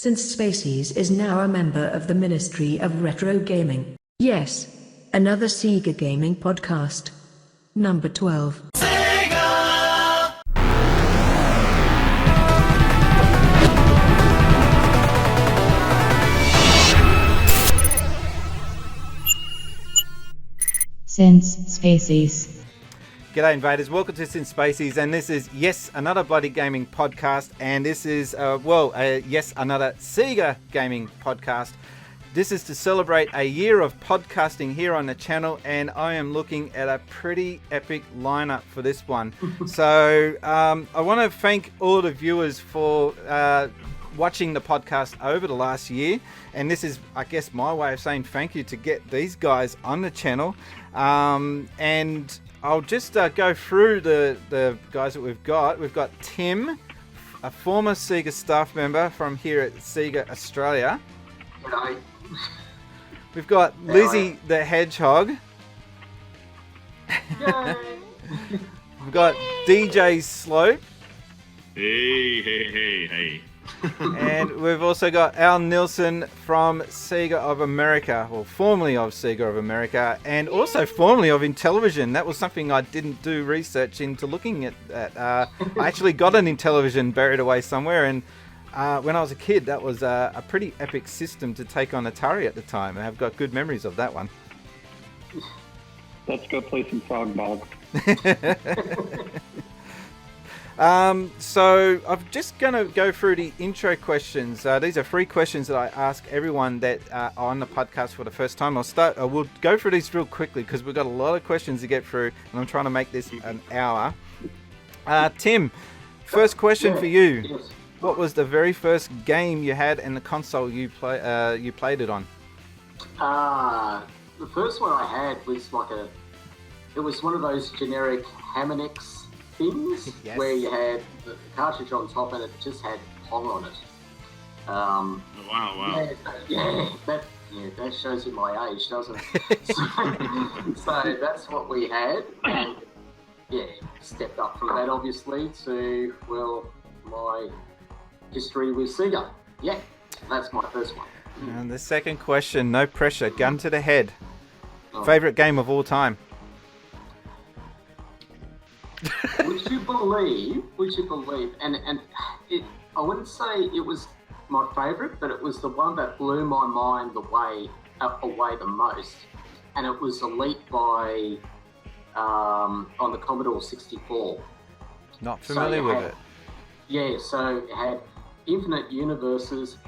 since Spacies is now a member of the Ministry of Retro Gaming. Yes, another Sega gaming podcast. Number 12. Since Spacies. G'day invaders, welcome to Since Spacies, and this is another bloody gaming podcast, and this is another Sega gaming podcast. This is to celebrate a year of podcasting here on the channel, and I am looking at a pretty epic lineup for this one. So I want to thank all the viewers for watching the podcast over the last year, and this is, I guess, my way of saying thank you to get these guys on the channel. And I'll just go through the guys that we've got. We've got Tim, a former Sega staff member from here at Sega Australia. G'day. We've got Lizzie the Hedgehog. Yay. We've got DJ Slope. Hey. And we've also got Al Nilsen from Sega of America, or formerly of Sega of America, and also formerly of Intellivision. That was something I didn't do research into looking at. I actually got an Intellivision buried away somewhere, and when I was a kid, that was a pretty epic system to take on Atari at the time. I've got good memories of that one. Let's go play some frog ball. So I'm just going to go through the intro questions. These are 3 questions that I ask everyone that are on the podcast for the first time. We'll go through these real quickly because we've got a lot of questions to get through, and I'm trying to make this an hour. Tim, first question for you. Yes. What was the very first game you had and the console you played it on? The first one I had was it was one of those generic Hamonix things. Yes. Where you had the cartridge on top and it just had Pong on it. Wow. That shows you my age, doesn't it? so that's what we had, and stepped up from that obviously to my history with Sega. Yeah, that's my first one. And the second question, no pressure, gun to the head. Oh. Favorite game of all time? Would you believe, and I wouldn't say it was my favourite, but it was the one that blew my mind away the most, and it was Elite by on the Commodore 64. Not familiar with it. Yeah, so it had infinite universes,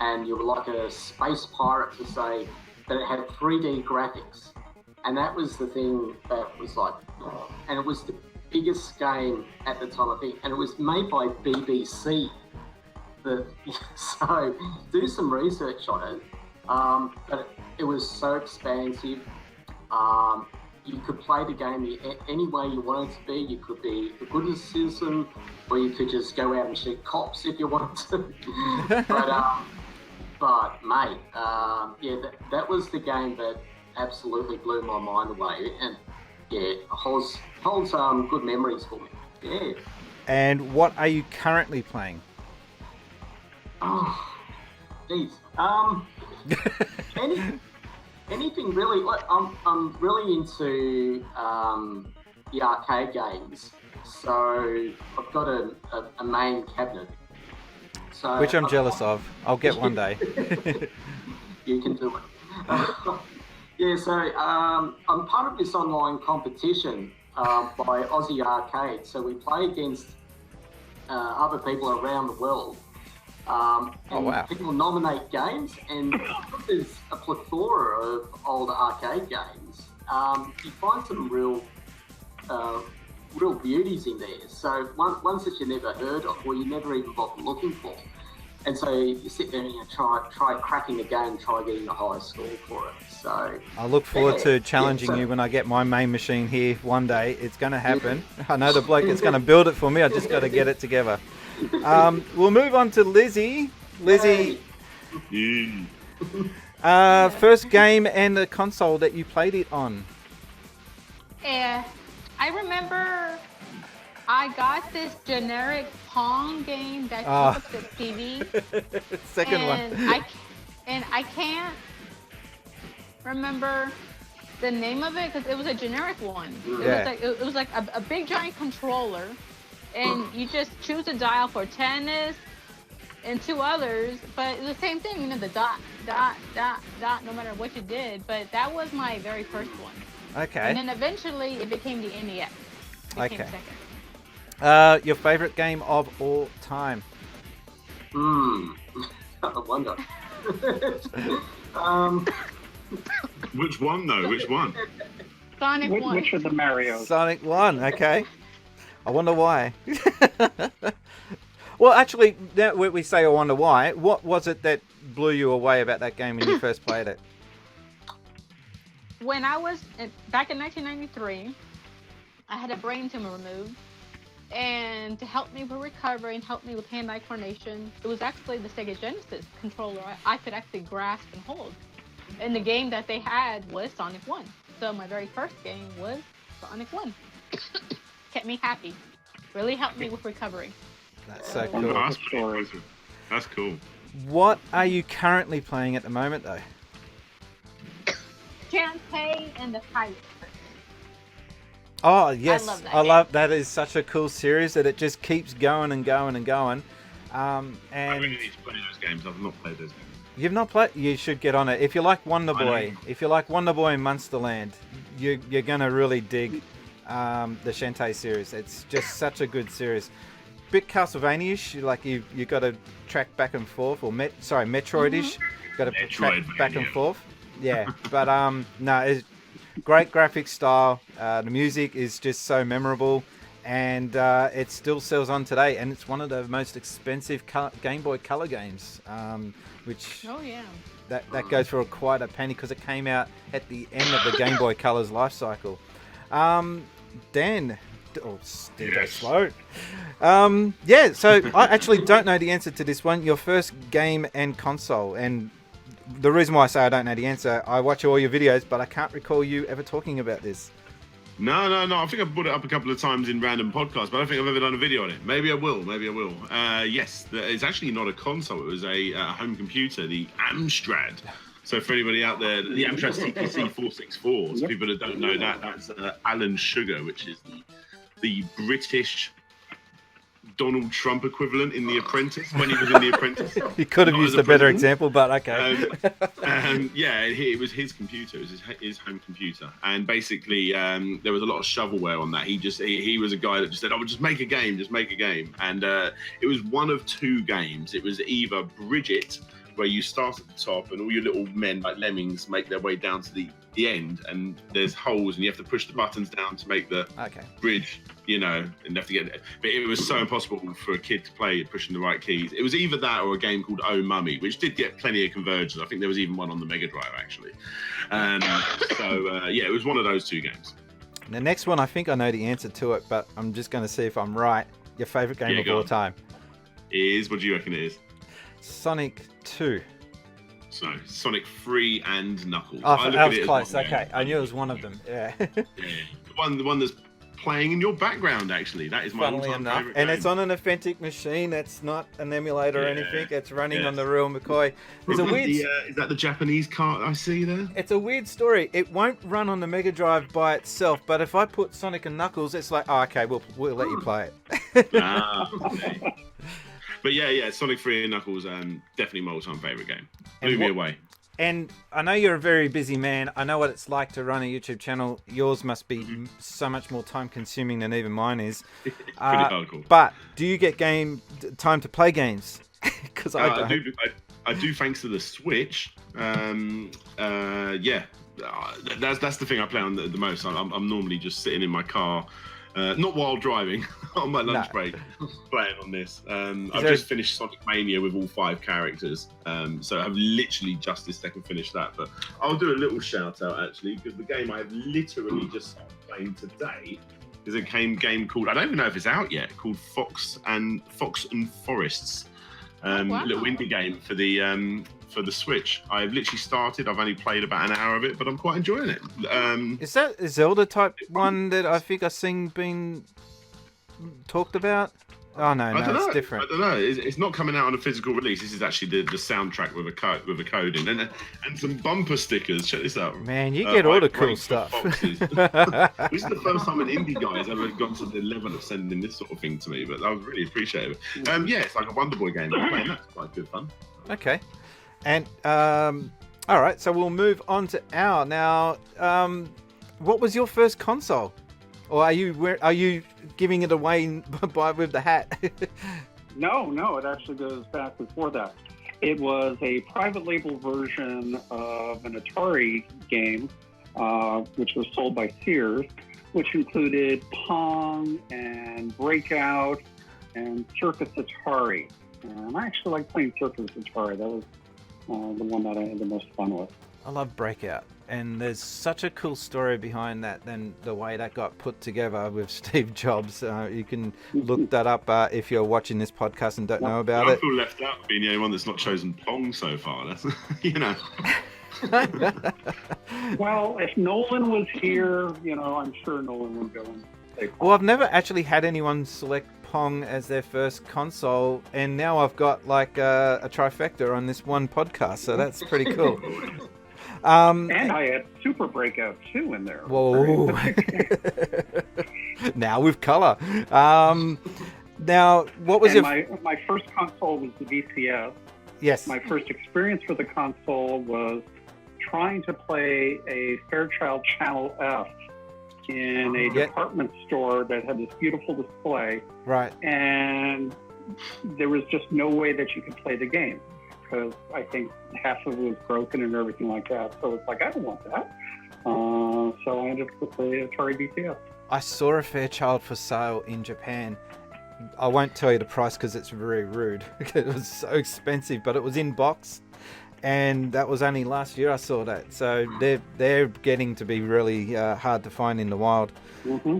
and you were like a space pirate to say, but it had 3D graphics, and that was the thing that was like, and it was the biggest game at the time, I think, and it was made by BBC. So do some research on it. But it was so expansive. You could play the game any way you wanted to be. You could be the good citizen, or you could just go out and shoot cops if you wanted to. but mate, that was the game that absolutely blew my mind away, and holds good memories for me. Yeah. And what are you currently playing? Oh, geez. Anything really. Like, I'm really into the arcade games. So I've got a main cabinet. So Which I'm jealous of. I'll get one day. You can do it. So I'm part of this online competition by Aussie Arcade. So we play against other people around the world. And people nominate games, and there's a plethora of old arcade games. You find some real beauties in there. So ones that you never heard of, or you never even bothered looking for. And so you sit there and you try cracking the game, try getting the highest score for it. So I look forward to challenging you when I get my main machine here one day. It's going to happen. I know the bloke that's going to build it for me. I just got to get it together. We'll move on to Lizzie. Lizzie, first game and the console that you played it on. I remember I got this generic Pong game that Ah. took up the TV. Second and one. I can't remember the name of it because it was a generic one. It was like a big giant controller, and you just choose a dial for tennis and two others, but it's the same thing, you know, the dot, no matter what you did. But that was my very first one. Okay. And then eventually it became the NES. Became Okay. second. Your favorite game of all time? I wonder. Which one though? Which one? Sonic 1. Which of the Marios? Sonic 1, okay. I wonder why. Well, actually, now we say I wonder why. What was it that blew you away about that game when you first played it? When I was back in 1993, I had a brain tumor removed. And to help me with recovery and help me with hand-eye coordination, it was actually the Sega Genesis controller I could actually grasp and hold. And the game that they had was Sonic 1. So my very first game was Sonic 1. Kept me happy. Really helped me with recovery. That's so Oh, cool. that's pretty impressive. That's cool. What are you currently playing at the moment, though? Shantae and the Pirates. Oh, yes. love that I game. love that. Is such a cool series that it just keeps going and going and going. I And really need to play those games. I've not played those games. you've not played. You should get on it. If you like Wonder I Boy, know. if you like Wonder Boy and Munsterland, you're gonna really dig the Shantae series. It's just such a good series. Bit Castlevania-ish. Like you got to track back and forth, or Metroid-ish. Got to track back and Metroidvania. forth. Yeah, but no, it's great graphic style. The music is just so memorable, and it still sells on today. And it's one of the most expensive Game Boy Color games, which Oh, yeah. that goes for quite a penny because it came out at the end of the Game Boy Color's life cycle. Dan, still go Yes. slow. Yeah, so I actually don't know the answer to this one. Your first game and console, and the reason why I say I don't know the answer, I watch all your videos, but I can't recall you ever talking about this. No. I think I've brought it up a couple of times in random podcasts, but I don't think I've ever done a video on it. Maybe I will. Yes, it's actually not a console. It was a home computer, the Amstrad. So for anybody out there, the Amstrad CPC 464. So people that don't know that, that's Alan Sugar, which is the British Donald Trump equivalent in The Apprentice, when he was in The Apprentice. You could have Not used as a better president. example, but okay. Yeah, it was his computer. It was his home computer, and basically there was a lot of shovelware on that. He was a guy that just said, "Oh, just make a game, and it was one of two games. It was either Bridget, where you start at the top and all your little men like lemmings make their way down to the end, and there's holes and you have to push the buttons down to make the Okay. bridge, you know, and you have to get it. But it was so impossible for a kid to play it pushing the right keys. It was either that or a game called Oh Mummy, which did get plenty of conversions. I think there was even one on the Mega Drive actually. Yeah, it was one of those two games. The next one, I think I know the answer to it, but I'm just going to see if I'm right. Your favorite game Yeah, of go all on. time? What do you reckon it is? Sonic 2. So Sonic 3 and Knuckles. Oh, look that at was it as close. one Okay, game. I knew it was one of them. Yeah. Yeah. The one that's playing in your background, actually. That is my Funnily all-time enough, favorite and game. it's on an authentic machine. It's not an emulator or Yeah. anything. It's running Yes. on the real McCoy. There's a weird. Is that the Japanese cart I see there? It's a weird story. It won't run on the Mega Drive by itself, but if I put Sonic and Knuckles, it's like, oh, okay, we'll let you play it. Okay. But yeah, Sonic 3 and Knuckles, definitely my all-time favorite game. Blew me away. And I know you're a very busy man. I know what it's like to run a YouTube channel. Yours must be so much more time-consuming than even mine is. Pretty hardcore. But do you get time to play games? Because I don't. I do, thanks to the Switch. Yeah, that's the thing I play on the most. I'm normally just sitting in my car, not while driving, on my lunch break, playing on this. I've just finished Sonic Mania with all 5 characters, so I've literally just this second finished that. But I'll do a little shout out actually, because the game I've literally just started playing today is a game called, I don't even know if it's out yet, called Fox and Forests. Wow. Little indie game for the Switch. I've literally started. I've only played about an hour of it, but I'm quite enjoying it. Is that a Zelda type one that I think I've seen been talked about? Oh no, it's different. I don't know. It's not coming out on a physical release. This is actually the soundtrack with a code in, and some bumper stickers. Check this out. Man, you get all the cool stuff. This is the first time an indie guy has ever gone to the level of sending this sort of thing to me, but I really appreciate it. Yeah, it's like a Wonder Boy game. Man, that's quite good fun. Okay, and all right, so we'll move on to Al now. What was your first console? Or are you giving it away with the hat? No, it actually goes back before that. It was a private label version of an Atari game, which was sold by Sears, which included Pong and Breakout and Circus Atari. And I actually like playing Circus Atari. That was the one that I had the most fun with. I love Breakout. And there's such a cool story behind that than the way that got put together with Steve Jobs. You can look that up if you're watching this podcast and don't know about it. I feel left out being the only one that's not chosen Pong so far. That's, Well, if Nolan was here, I'm sure Nolan would go and say Pong. Well, I've never actually had anyone select Pong as their first console, and now I've got like a trifecta on this one podcast, so that's pretty cool. And I had Super Breakout 2 in there. Whoa. Now with color. Now, what was my first console was the VCS. Yes. My first experience with the console was trying to play a Fairchild Channel F in a department store that had this beautiful display. Right. And there was just no way that you could play the game, because I think half of it was broken and everything like that. So it's like, I don't want that. So I ended up with the Atari VCS. I saw a Fairchild for sale in Japan. I won't tell you the price because it's very rude. It was so expensive, but it was in box, and that was only last year I saw that. So they're getting to be really hard to find in the wild. Mm-hmm.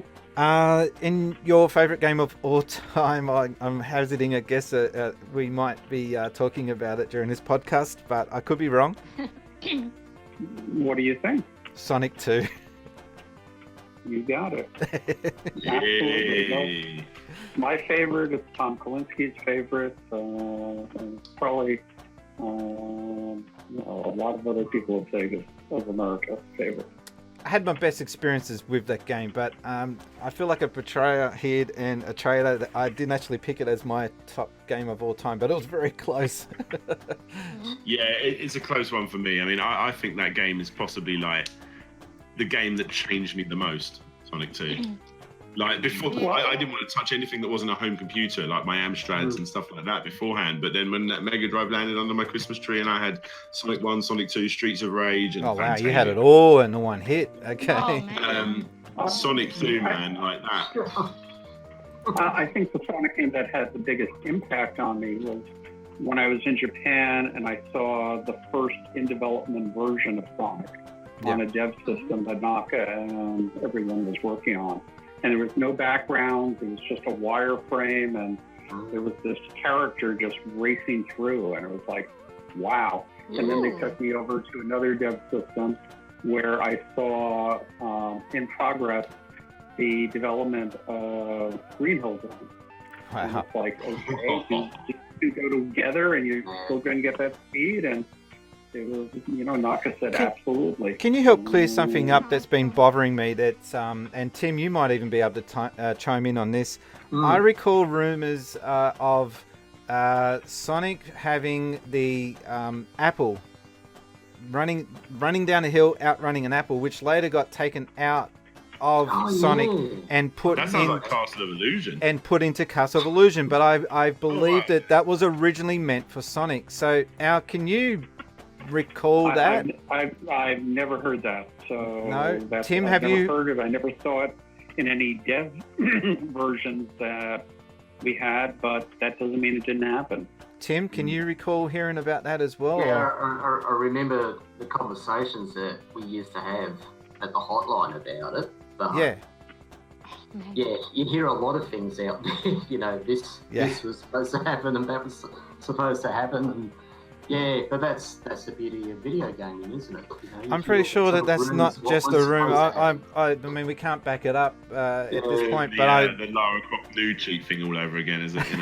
In your favourite game of all time, I'm hazarding a guess we might be talking about it during this podcast, but I could be wrong. What do you think? Sonic 2. You got it. Absolutely. My favorite is Tom Kalinski's favorite. Probably a lot of other people would say of America's favorite. I had my best experiences with that game, but I feel like a betrayer here and a traitor that I didn't actually pick it as my top game of all time, but it was very close. Yeah, it's a close one for me. I mean, I think that game is possibly like the game that changed me the most, Sonic 2. Like before, I didn't want to touch anything that wasn't a home computer, like my Amstrads and stuff like that beforehand. But then when that Mega Drive landed under my Christmas tree and I had Sonic 1, Sonic 2, Streets of Rage, and oh wow, you had it all in one hit. Okay. Oh, Sonic 2, man, like that. I think the Sonic game that had the biggest impact on me was when I was in Japan and I saw the first in-development version of Sonic on a dev system that Naka and everyone was working on. And there was no background, it was just a wireframe, and there was this character just racing through, and it was like, wow. And then they took me over to another dev system where I saw in progress the development of Green Hill Zone. Wow. And it's like, okay, you go together and you're still going to get that speed, and it was, Naka said absolutely. Can you help clear something up that's been bothering me? That's and Tim, you might even be able to chime in on this. I recall rumours of Sonic having the apple running down a hill, outrunning an apple, which later got taken out of Sonic and put that sounds like Castle of Illusion and put into Castle of Illusion. But I believe that was originally meant for Sonic. So, Al, can you recall that? I've never heard that. So no, Tim, I've have never you heard it? I never saw it in any dev versions that we had, but that doesn't mean it didn't happen. Tim, can you recall hearing about that as well? Yeah, I remember the conversations that we used to have at the hotline about it. But yeah, you hear a lot of things out there. This was supposed to happen and that was supposed to happen. And Yeah, but that's the beauty of video gaming, isn't it? You know, I'm pretty sure that that's not just a rumor. I mean, we can't back it up at this point, but the Lara Croft nude cheat thing all over again, is it? You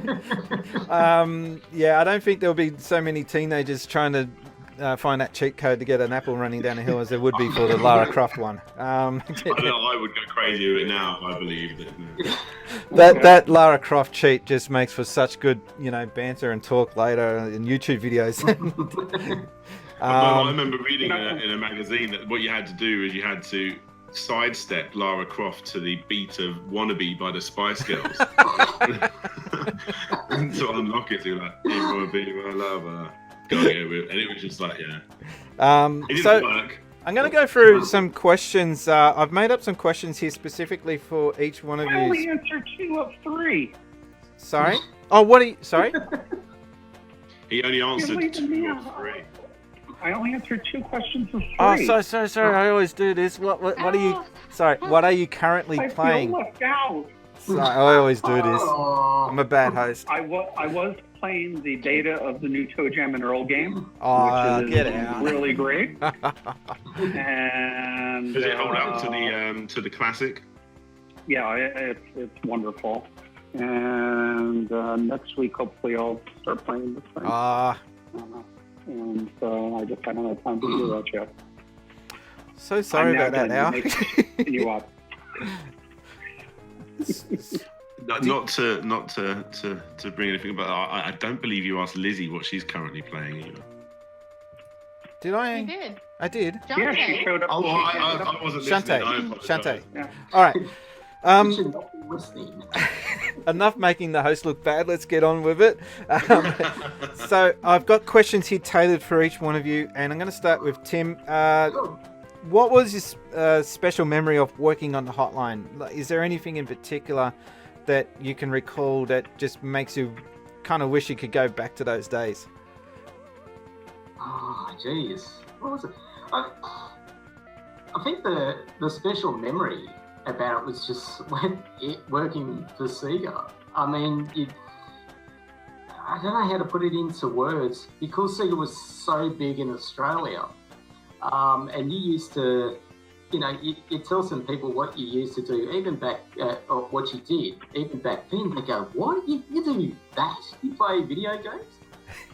know? Yeah, I don't think there'll be so many teenagers trying to find that cheat code to get an apple running down a hill as there would be for the Lara Croft one. I would go crazy with it now if I believed it. That Lara Croft cheat just makes for such good, banter and talk later in YouTube videos. I remember reading in a magazine that what you had to do is you had to sidestep Lara Croft to the beat of "Wannabe" by the Spice Girls and to unlock it. You're like, "You wanna be my lover." And it was just like, yeah. It didn't work. I'm going to go through some questions. I've made up some questions here specifically for each one of you. I only answered 2 of 3. Sorry? Oh, what are you... Sorry? He only answered 2 of 3. I only answered 2 questions of 3. Oh, sorry. I always do this. What are you... Sorry, what are you currently playing? I feel left out. Sorry, I always do this. I'm a bad host. I was playing the beta of the new Toe Jam and Earl game, which is get out. really great. And does it hold up to the classic? Yeah, it's wonderful. And next week, hopefully, I'll start playing this thing. And so I just haven't had time to do that yet. So sorry about that, Al. Continue up. Not to bring anything, but I don't believe you asked Lizzie what she's currently playing either. Did I? You did. I did. Yeah, she showed up. Oh, I wasn't listening. Shante. Yeah. All right. You should not be listening. Enough making the host look bad. Let's get on with it. So I've got questions here tailored for each one of you, and I'm going to start with Tim. What was your special memory of working on the hotline? Is there anything in particular that you can recall that just makes you kind of wish you could go back to those days? Oh, jeez. What was it? I think the special memory about it was just working for Sega. I mean, I don't know how to put it into words, because Sega was so big in Australia. And you used to, you tell some people what you used to do, even back, or what you did, even back then, they go, what? You do that? You play video games?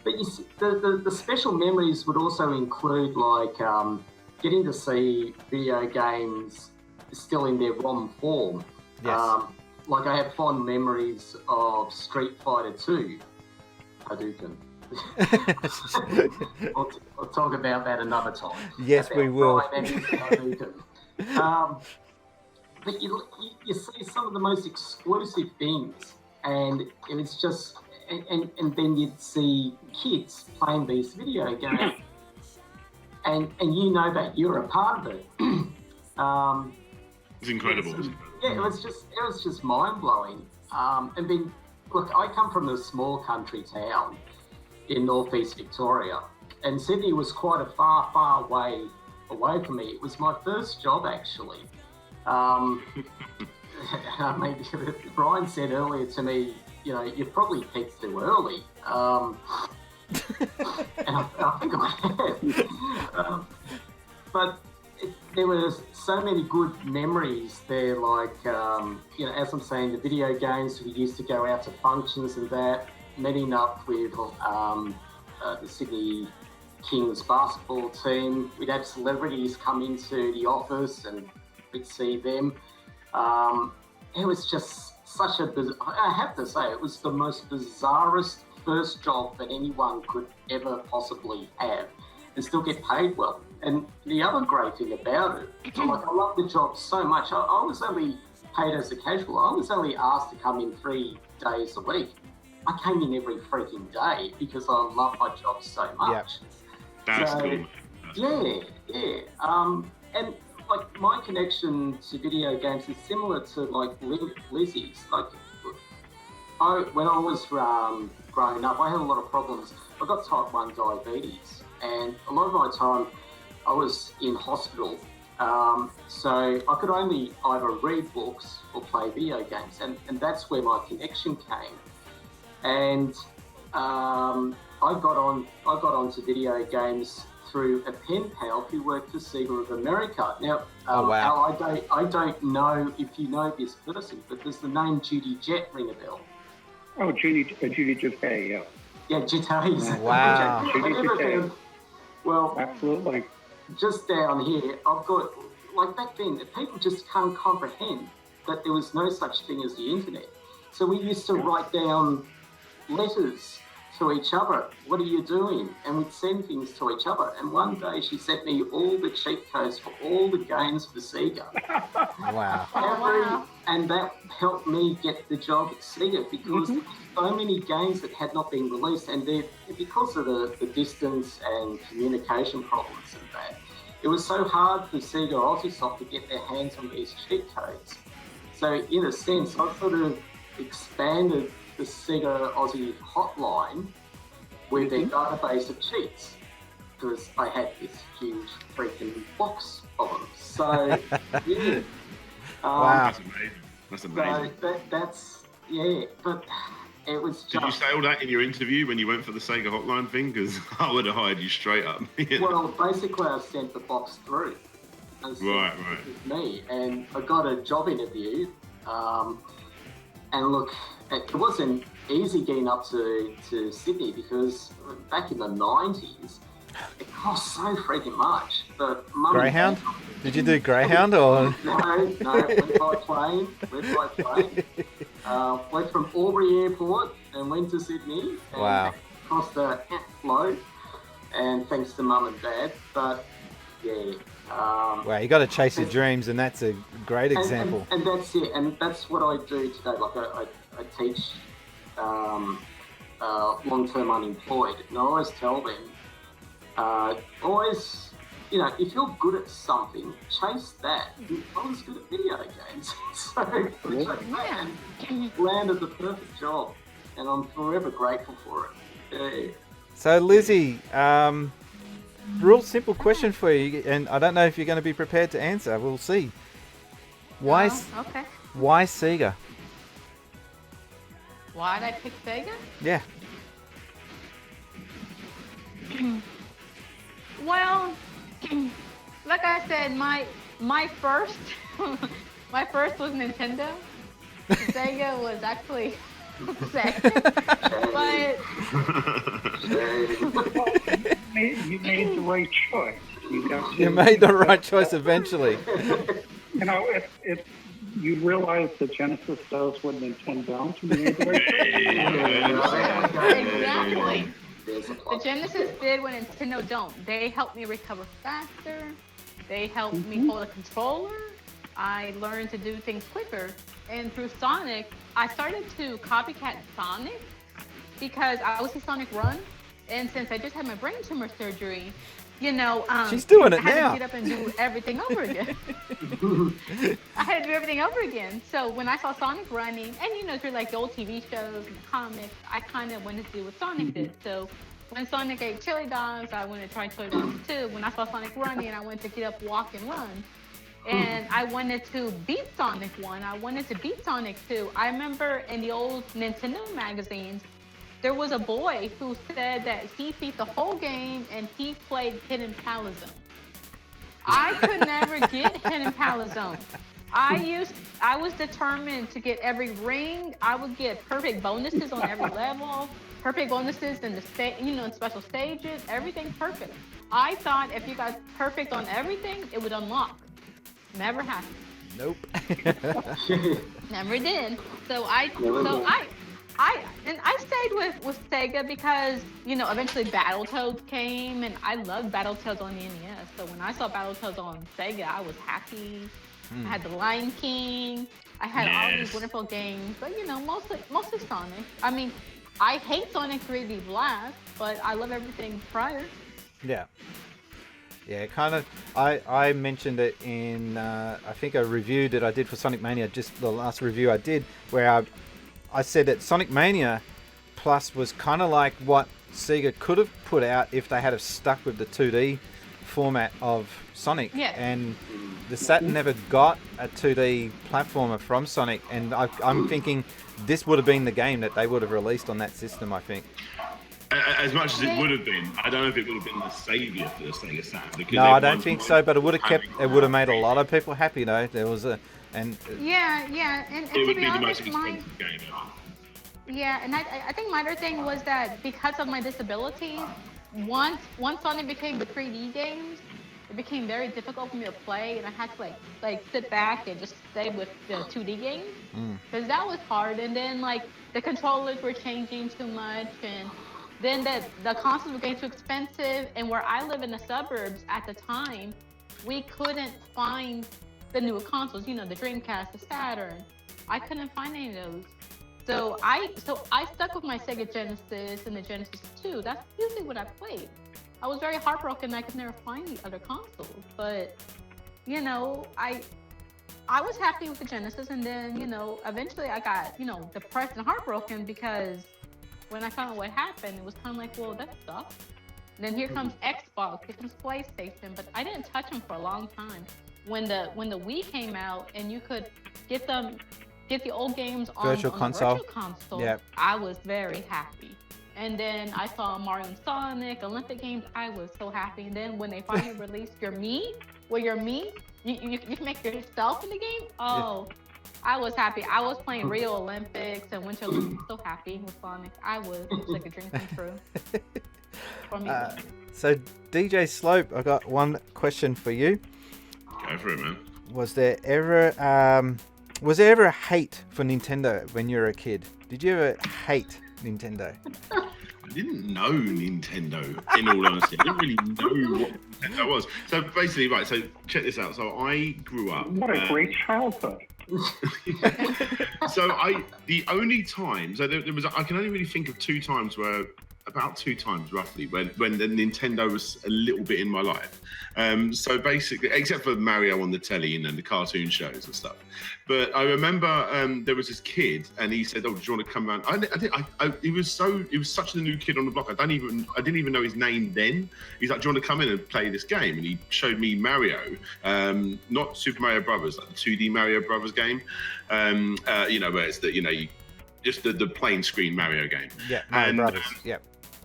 But you see, the special memories would also include, like, getting to see video games still in their ROM form. Yes. Like, I have fond memories of Street Fighter 2, Hadouken. I'll talk about that another time. Yes, we will. But you see some of the most exclusive things, and it's just, and then you'd see kids playing these video games, and you know that you're a part of it. It's incredible. Yeah, it was just mind blowing. And then, look, I come from a small country town in northeast Victoria, and Sydney was quite a far way away from me. It was my first job, actually. Maybe Brian said earlier to me, you probably peaked too early, and I think I have. But there were so many good memories there, like, as I'm saying, the video games, we used to go out to functions and that, meeting up with the Sydney Kings basketball team. We'd have celebrities come into the office and we'd see them. It was just such I have to say, it was the most bizarrest first job that anyone could ever possibly have and still get paid well. And the other great thing about it, I love the job so much. I was only paid as a casual. I was only asked to come in 3 days a week. I came in every freaking day because I love my job so much. Yeah. That's cool. Yeah. And like, my connection to video games is similar to like Lizzie's. Like, when I was growing up, I had a lot of problems. I got type 1 diabetes, and a lot of my time I was in hospital. So I could only either read books or play video games, and that's where my connection came. And I got onto video games through a pen pal who worked for Sega of America. Now, Oh, wow. Al, I don't know if you know this person, but does the name Judy Jet ring a bell? Oh, Judy Jaffe, yeah. Yeah, Jitays. Wow. Judy Jaffe. Well, Absolutely. just down here, I've got, like back then, people just can't comprehend that there was no such thing as the internet. So we used to write down letters to each other. What are you doing? And we'd send things to each other. And one day she sent me all the cheat codes for all the games for Sega. Wow. And that helped me get the job at Sega because there were so many games that had not been released, and because of the distance and communication problems and that, it was so hard for Sega or Authiesoft to get their hands on these cheat codes. So in a sense, I sort of expanded the Sega Aussie hotline with their database of cheats because I had this huge freaking box of them. So, yeah. Wow. That's amazing. That's amazing. So that's, yeah, but it was just... Did you say all that in your interview when you went for the Sega hotline thing? Because I would have hired you straight up. Well, basically I sent the box through. And said, Right. "This is me." And I got a job interview. And look, it wasn't easy getting up to Sydney because back in the 90s, it cost so freaking much. But Greyhound? Did you do Greyhound or? No, went by plane. Went from Albury Airport and went to Sydney. And Wow. Cost a load. And thanks to Mum and Dad. But, yeah. Wow, you got to chase your dreams, and that's a great example. And that's it. And that's what I do today. Like, I teach long-term unemployed. And I always tell them, if you're good at something, chase that. I was good at video games. So, which I can, landed the perfect job. And I'm forever grateful for it. Yeah. So, Lizzie, real simple question for you, and I don't know if you're going to be prepared to answer. We'll see. Why Okay. Why Sega? Why did I pick Sega? Yeah. Well, like I said, my first my first was Nintendo. Sega was actually second, but You made the right choice. You made the right choice eventually. You know, if you realize that Genesis does what nintendon't, you made the right choice. Exactly. The Genesis did what Nintendo don't. They helped me recover faster. They helped me hold a controller. I learned to do things quicker. And through Sonic, I started to copycat Sonic because I would see Sonic run. And since I just had my brain tumor surgery, She's doing it I had now. to get up and do everything over again. I had to do everything over again. So when I saw Sonic running, and through like the old TV shows and the comics, I kind of wanted to do what Sonic did. So when Sonic ate chili dogs, I wanted to try chili dogs too. When I saw Sonic running, I wanted to get up, walk, and run. And I wanted to beat Sonic 1. I wanted to beat Sonic 2. I remember in the old Nintendo magazines, there was a boy who said that he beat the whole game and he played Hidden Palazzo. I could never get Hidden Palazzo. I was determined to get every ring. I would get perfect bonuses on every level, perfect bonuses in the in special stages, everything perfect. I thought if you got perfect on everything, it would unlock. Never happened. Nope. Never did. So I stayed with Sega because eventually Battletoads came, and I loved Battletoads on the NES. So when I saw Battletoads on Sega, I was happy. I had the Lion King. I had all these wonderful games, but mostly Sonic. I mean, I hate Sonic 3D Blast, but I love everything prior. Yeah. Yeah, kind of. I mentioned it in, I think, a review that I did for Sonic Mania, just the last review I did, where I said that Sonic Mania Plus was kind of like what Sega could have put out if they had have stuck with the 2D format of Sonic. Yeah. And the Saturn never got a 2D platformer from Sonic, and I'm thinking this would have been the game that they would have released on that system, I think. as much as it would have been, I don't know if it would have been the saviour for the Sega Saturn. No, I don't think so. But it would have made a lot of people happy, though. There was and and it to would be be the honest, most expensive game ever. Yeah, and I think my other thing was that because of my disability, once Sonic became the 3D games, it became very difficult for me to play, and I had to like sit back and just stay with the 2D games because that was hard. And then like the controllers were changing too much, and then the consoles were getting too expensive. And where I live in the suburbs at the time, we couldn't find the newer consoles. You know, the Dreamcast, the Saturn. I couldn't find any of those. So I stuck with my Sega Genesis and the Genesis 2. That's usually what I played. I was very heartbroken I could never find the other consoles. But, you know, I was happy with the Genesis, and then, you know, eventually I got, you know, depressed and heartbroken because when I found out what happened, it was kind of like, well, that sucks. And then here comes Xbox, here comes PlayStation, but I didn't touch them for a long time. When the Wii came out and you could get the old games on the virtual console, yep. I was very happy. And then I saw Mario and Sonic, Olympic games, I was so happy. And then when they finally released your Mii, you can make yourself in the game. Oh, yeah. I was happy. I was playing Rio Olympics and Winter Olympics, so happy with Sonic. It was like a dream come true. For me. So DJ Slope, I got one question for you. Go for it, man. Was there ever a hate for Nintendo when you were a kid? Did you ever hate Nintendo? I didn't know Nintendo, in all honesty. I didn't really know what Nintendo was. So basically, right, so check this out. So I grew up... What a great childhood. So the only times... So there was... I can only really think of two times about two times roughly when the Nintendo was a little bit in my life. So basically, except for Mario on the telly and the cartoon shows and stuff. But I remember there was this kid and he said, "Oh, do you want to come around?" He was such a new kid on the block. I didn't even know his name then. He's like, "Do you want to come in and play this game?" And he showed me Mario, not Super Mario Brothers, like the 2D Mario Brothers game. You know, where it's just the plain screen Mario game. Yeah, Mario Brothers. Yeah.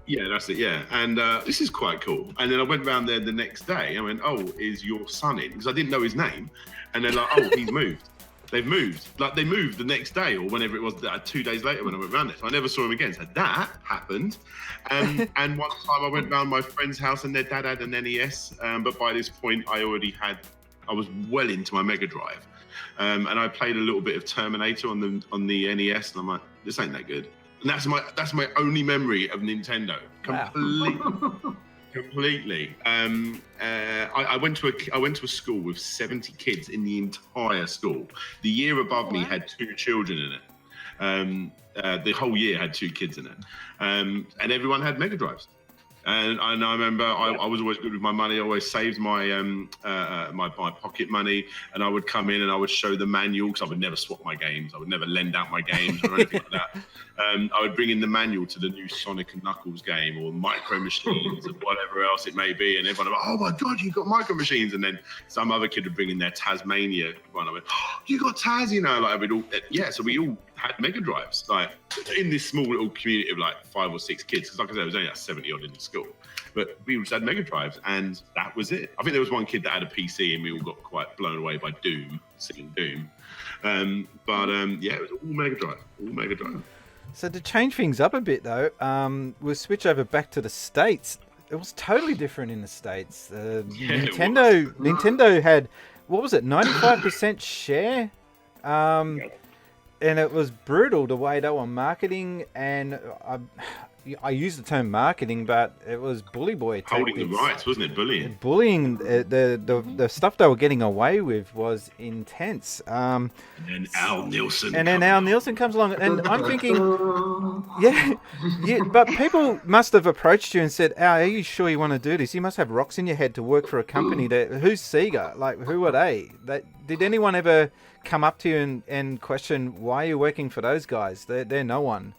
Yeah, that's it, yeah. And this is quite cool. And then I went around there the next day. I went, "Oh, is your son in?" Because I didn't know his name. And they're like, "Oh, he's moved." They've moved. Like, they moved the next day or whenever it was, 2 days later when I went around there. So I never saw him again. So that happened. And one time I went round my friend's house and their dad had an NES. But by this point, I was well into my Mega Drive. And I played a little bit of Terminator on the NES. And I'm like, this ain't that good. And that's my only memory of Nintendo. Completely. I went to a school with 70 kids in the entire school. The year above me had 2 children in it. The whole year had 2 kids in it. And everyone had Mega Drives. And I remember I was always good with my money. I always saved my my pocket money, and I would come in and I would show the manual because I would never swap my games. I would never lend out my games or anything like that. I would bring in the manual to the new Sonic and Knuckles game or Micro Machines or whatever else it may be, and everyone would be, "Oh my God, you got Micro Machines!" And then some other kid would bring in their Tasmania one. I went, "Oh, you got Taz?" You know, like so we all had Mega Drives, like in this small little community of like 5 or 6 kids. Because like I said, there was only like 70 odd in the school, but we just had Mega Drives, and that was it. I think there was one kid that had a PC, and we all got quite blown away by Doom, singing Doom. Yeah, it was all Mega Drive. So to change things up a bit though, we'll switch over back to the States. It was totally different in the States. Nintendo had, what was it, 95% share? And it was brutal the way they were marketing, and I use the term marketing, but it was bully boy tactics. Holding the rights, wasn't it? Bullying. The stuff they were getting away with was intense. And then Al Nilsen. Comes along, and I'm thinking, yeah. But people must have approached you and said, "Al, are you sure you want to do this? You must have rocks in your head to work for a company who's Sega? Like, who are they? Did anyone ever come up to you and question why you're working for those guys? They're no one."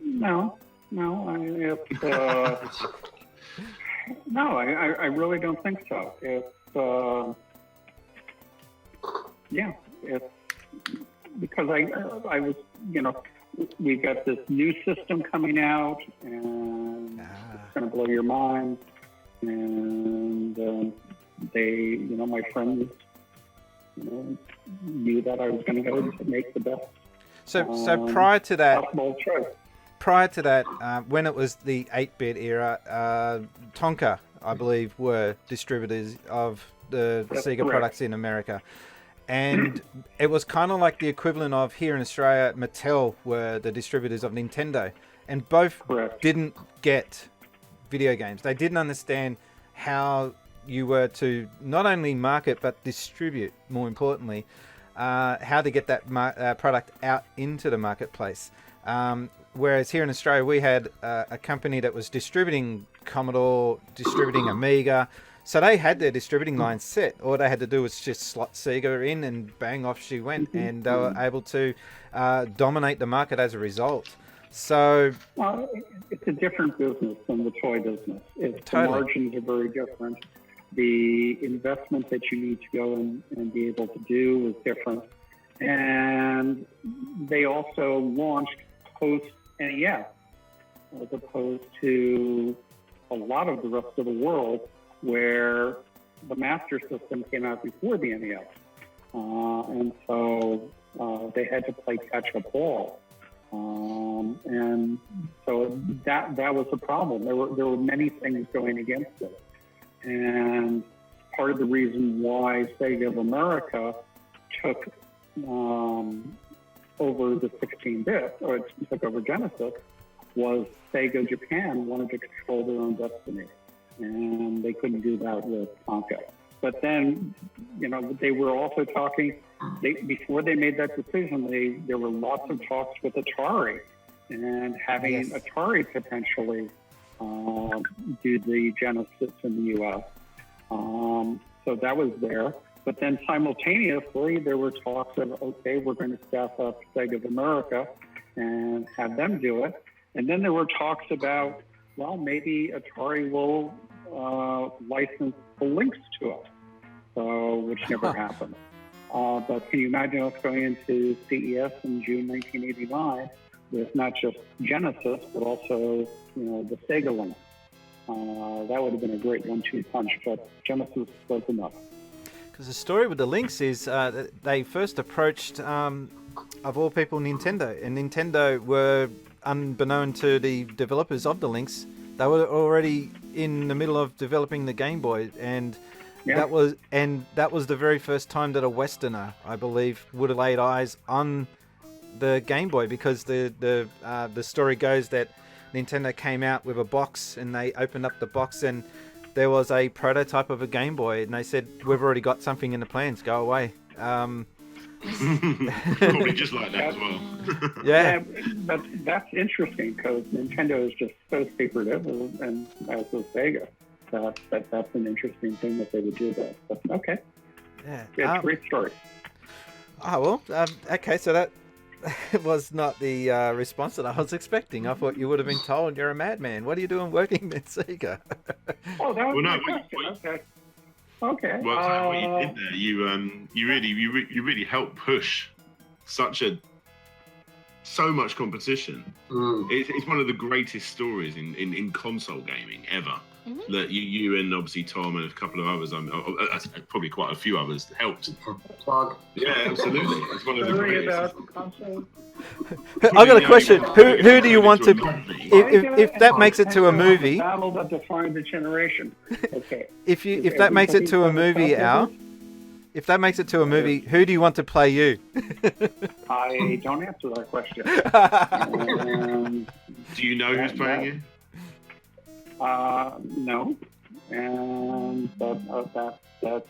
No, I really don't think so. It's because I was, we've got this new system coming out, and it's going to blow your mind. And they, my friends, knew that I was going to go to make the best. So prior to that, possible choice. When it was the 8-bit era, Tonka, I believe, were distributors of the Sega products in America. And it was kind of like the equivalent of here in Australia, Mattel were the distributors of Nintendo. And both didn't get video games. They didn't understand how you were to not only market, but distribute, more importantly, how to get that product out into the marketplace. Whereas here in Australia, we had a company that was distributing Commodore, distributing Amiga. So they had their distributing line set. All they had to do was just slot Sega in and bang, off she went. And they were able to dominate the market as a result. So, well, it's a different business than the toy business. The margins are very different. The investment that you need to go and be able to do is different. And they also launched post-NES, as opposed to a lot of the rest of the world, where the Master System came out before the NES. And so they had to play catch-up ball. And so that was a problem. There were many things going against it. And part of the reason why Sega of America took over the 16-bit, or took over Genesis, was Sega Japan wanted to control their own destiny. And they couldn't do that with Tonka. But then, they were also talking, before they made that decision, there were lots of talks with Atari, and having Atari potentially do the Genesis in the U.S. So that was there. But then simultaneously, there were talks of, okay, we're going to staff up Sega of America and have them do it. And then there were talks about, well, maybe Atari will license the Lynx to us, which never happened. But can you imagine us going into CES in June 1989 with not just Genesis, but also, the Sega Lynx? That would have been a great 1-2 punch, but Genesis was enough. Because the story with the Lynx is that they first approached, of all people, Nintendo. And Nintendo were, unbeknown to the developers of the Lynx, they were already in the middle of developing the Game Boy. And that was the very first time that a Westerner, I believe, would have laid eyes on the Game Boy, because the story goes that Nintendo came out with a box, and they opened up the box, and there was a prototype of a Game Boy, and they said, "We've already got something in the plans. Go away." Probably just like that as well. But that's interesting, because Nintendo is just so secretive, and as was Sega. That's an interesting thing that they would do that. But okay. Yeah. It's a great story. Oh, well, okay, so that was not the response that I was expecting. I thought you would have been told you're a madman. What are you doing working at Sega? Oh, that was my question. Okay. Well, what you did there, you really helped push so much competition. It's one of the greatest stories in console gaming ever. That you and obviously Tom and a couple of others, probably quite a few others, helped. Plug. Yeah, absolutely. It's one of the greatest. I got a question. Who do you want to? If that makes it to a movie, battle that defined the generation. Okay. If that makes it to a movie, Al. If that makes it to a movie, who do you want to play you? I don't answer that question. Do you know who's playing you? No, and that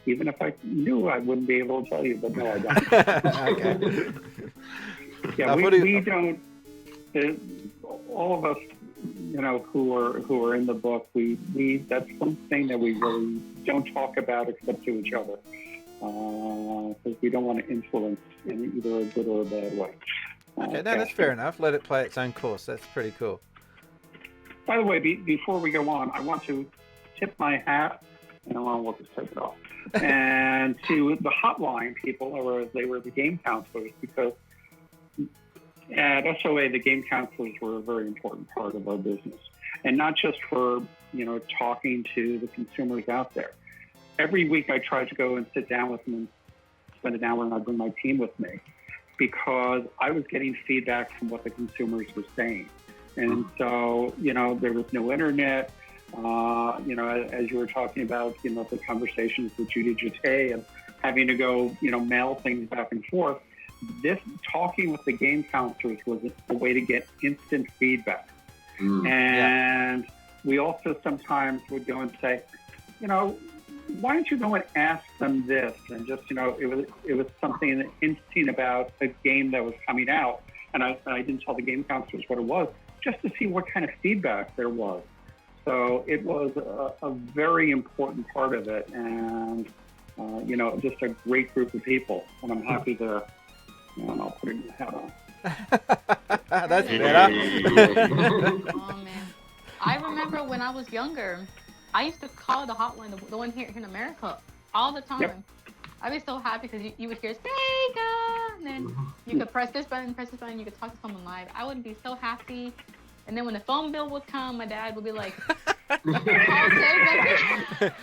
even if I knew, I wouldn't be able to tell you. But no, I don't. Okay. Yeah, we don't. All of us, who are in the book, we that's something that we really don't talk about except to each other, because we don't want to influence in either a good or a bad way. Okay, no, that's fair enough. Let it play its own course. That's pretty cool. By the way, before we go on, I want to tip my hat, and we'll just take it off, and to the Hotline people, or as they were the game counselors, because At SOA, the game counselors were a very important part of our business, and not just for talking to the consumers out there. Every week, I tried to go and sit down with them and spend an hour, and I'd bring my team with me because I was getting feedback from what the consumers were saying. And so, there was no internet. As you were talking about, the conversations with Judy Jate and having to go, mail things back and forth. This talking with the game counselors was a way to get instant feedback. And we also sometimes would go and say, why don't you go and ask them this? And just, it was something interesting about a game that was coming out. And I didn't tell the game counselors what it was, just to see what kind of feedback there was. So it was a very important part of it. And, just a great group of people. And I'm happy to, I'll put it in the hat on. That's better. Oh, man. I remember when I was younger, I used to call the hotline, the one here in America, all the time. Yep. I'd be so happy because you would hear Sega, and then you could press this button, you could talk to someone live. I would be so happy. And then when the phone bill would come, my dad would be like, you called Sega again?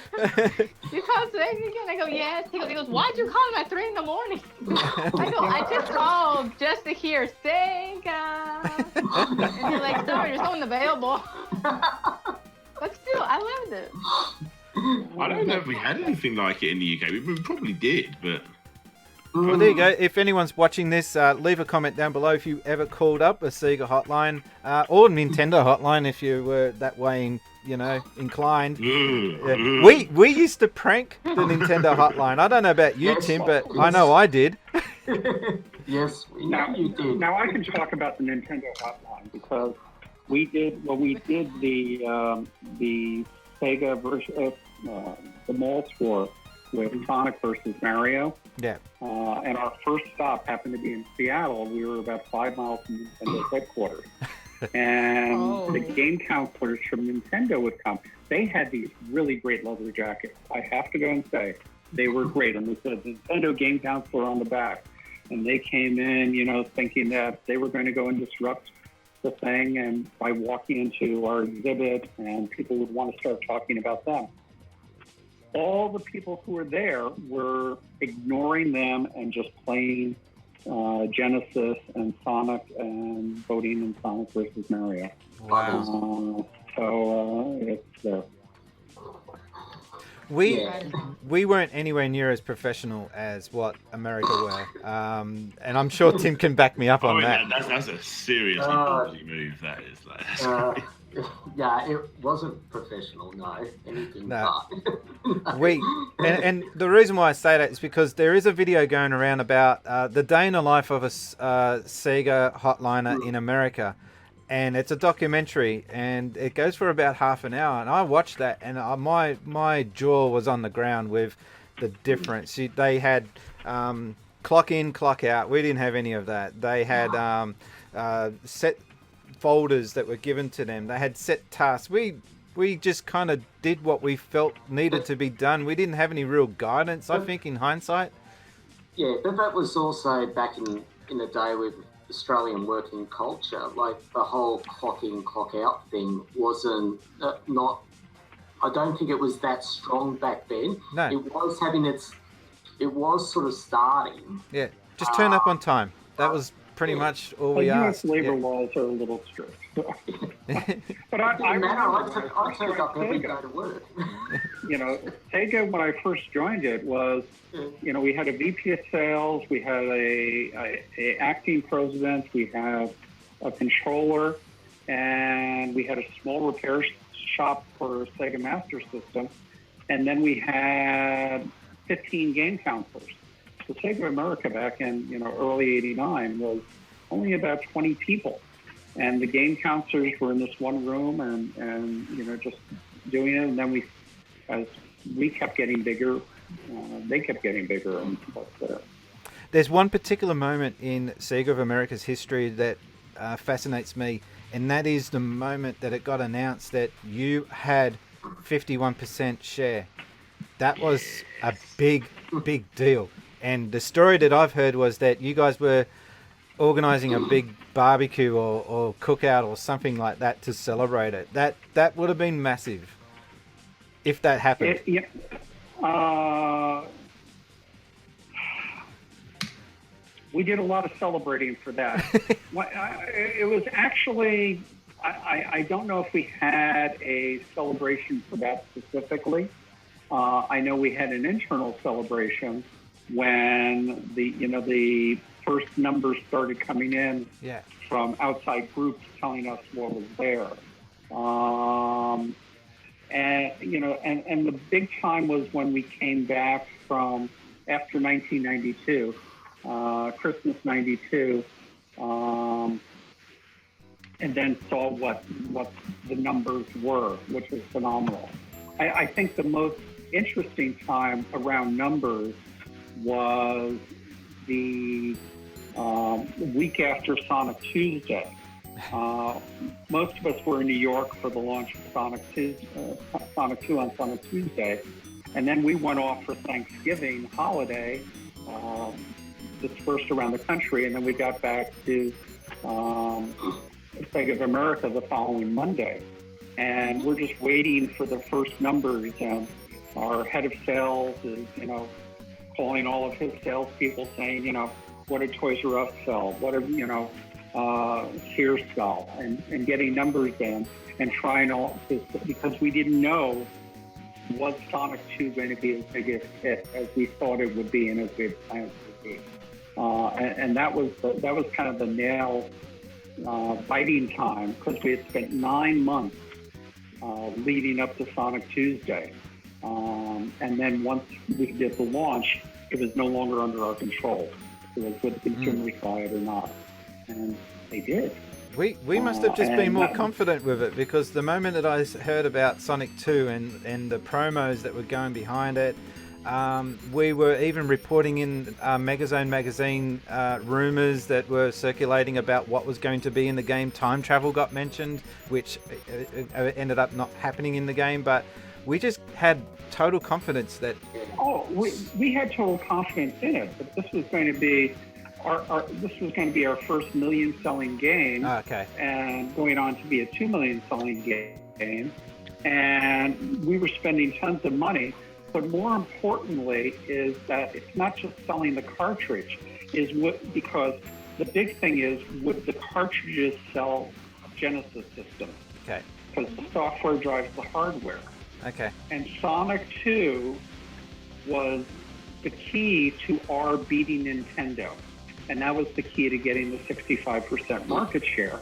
You called Sega again? I go, yes. He goes, why'd you call him at 3 in the morning? I go, I just called just to hear Sega. And he's like, sorry, there's no one available. But still, I loved it. I don't know if we had anything like it in the UK. We probably did, but... Well, there you go. If anyone's watching this, leave a comment down below if you ever called up a Sega hotline or Nintendo hotline if you were that way, inclined. We used to prank the Nintendo hotline. I don't know about you, Tim, but I know I did. Yes, we know you did. Now I can talk about the Nintendo hotline because we did the Sega version of the mall store with Sonic versus Mario. Yeah. And our first stop happened to be in Seattle. We were about 5 miles from Nintendo's headquarters. And the game counselors from Nintendo would come. They had these really great leather jackets. I have to go and say, they were great. And they said Nintendo game counselor on the back. And they came in, thinking that they were going to go and disrupt the thing. And by walking into our exhibit, and people would want to start talking about them. All the people who were there were ignoring them and just playing Genesis and Sonic and voting in Sonic versus Mario. Wow. So it's there. We weren't anywhere near as professional as what America were, and I'm sure Tim can back me up on that. That's a seriously ballsy move. That is like. Yeah, it wasn't professional, no. Anything but. And the reason why I say that is because there is a video going around about the day in the life of a Sega hotliner in America. And it's a documentary, and it goes for about half an hour. And I watched that, and my jaw was on the ground with the difference. They had clock in, clock out. We didn't have any of that. They had set folders that were given to them. They had set tasks. We just kind of did what we felt needed to be done. We didn't have any real guidance, I think, in hindsight. Yeah, but that was also back in the day with Australian working culture. Like the whole clock in, clock out thing wasn't I don't think it was that strong back then. No. It was sort of starting. Yeah, just turn up on time. That was pretty much all we asked. U.S. labor laws are a little strict. But I turned up every day to work. Sega, when I first joined it, was, we had a VP of sales, we had a acting president, we had a controller, and we had a small repair shop for Sega Master System, and then we had 15 game counselors. So Sega America back in early '89 was only about 20 people, and the game counselors were in this one room and just doing it. And then as we kept getting bigger, they kept getting bigger, and There's one particular moment in Sega of America's history that fascinates me, and that is the moment that it got announced that you had 51% share. That was a big deal. And the story that I've heard was that you guys were organising a big barbecue or cookout or something like that to celebrate it. That would have been massive if that happened. We did a lot of celebrating for that. It was actually, I don't know if we had a celebration for that specifically. I know we had an internal celebration when the first numbers started coming in from outside groups telling us what was there. And the big time was when we came back from after 1992. Christmas '92, and then saw what the numbers were, which was phenomenal. I think the most interesting time around numbers was the week after Sonic Tuesday. Most of us were in New York for the launch of Sonic 2 on Sonic Tuesday, and then we went off for Thanksgiving holiday. Dispersed around the country, and then we got back to Sega of America the following Monday. And we're just waiting for the first numbers, and our head of sales is, calling all of his salespeople saying, what did Toys R Us sell? What did, Sears sell? And getting numbers in and trying all this, because we didn't know, was Sonic 2 going to be as big a hit as we thought it would be and as we had planned it to be. And that was kind of the nail biting time, because we had spent 9 months leading up to Sonic Tuesday. And then once we did the launch, it was no longer under our control. It was would the consumer buy it or not. And they did. We must have just been more confident with it, because the moment that I heard about Sonic 2 and the promos that were going behind it, we were even reporting in Megazone magazine rumors that were circulating about what was going to be in the game. Time travel got mentioned, which ended up not happening in the game, but we just had total confidence that... we had total confidence in it, but this was going to be our first million-selling game, and going on to be a 2 million-selling game, and we were spending tons of money. But more importantly is that it's not just selling the cartridge, because the big thing is, would the cartridges sell Genesis systems? Okay. Because the software drives the hardware. Okay. And Sonic 2 was the key to our beating Nintendo. And that was the key to getting the 65% market share,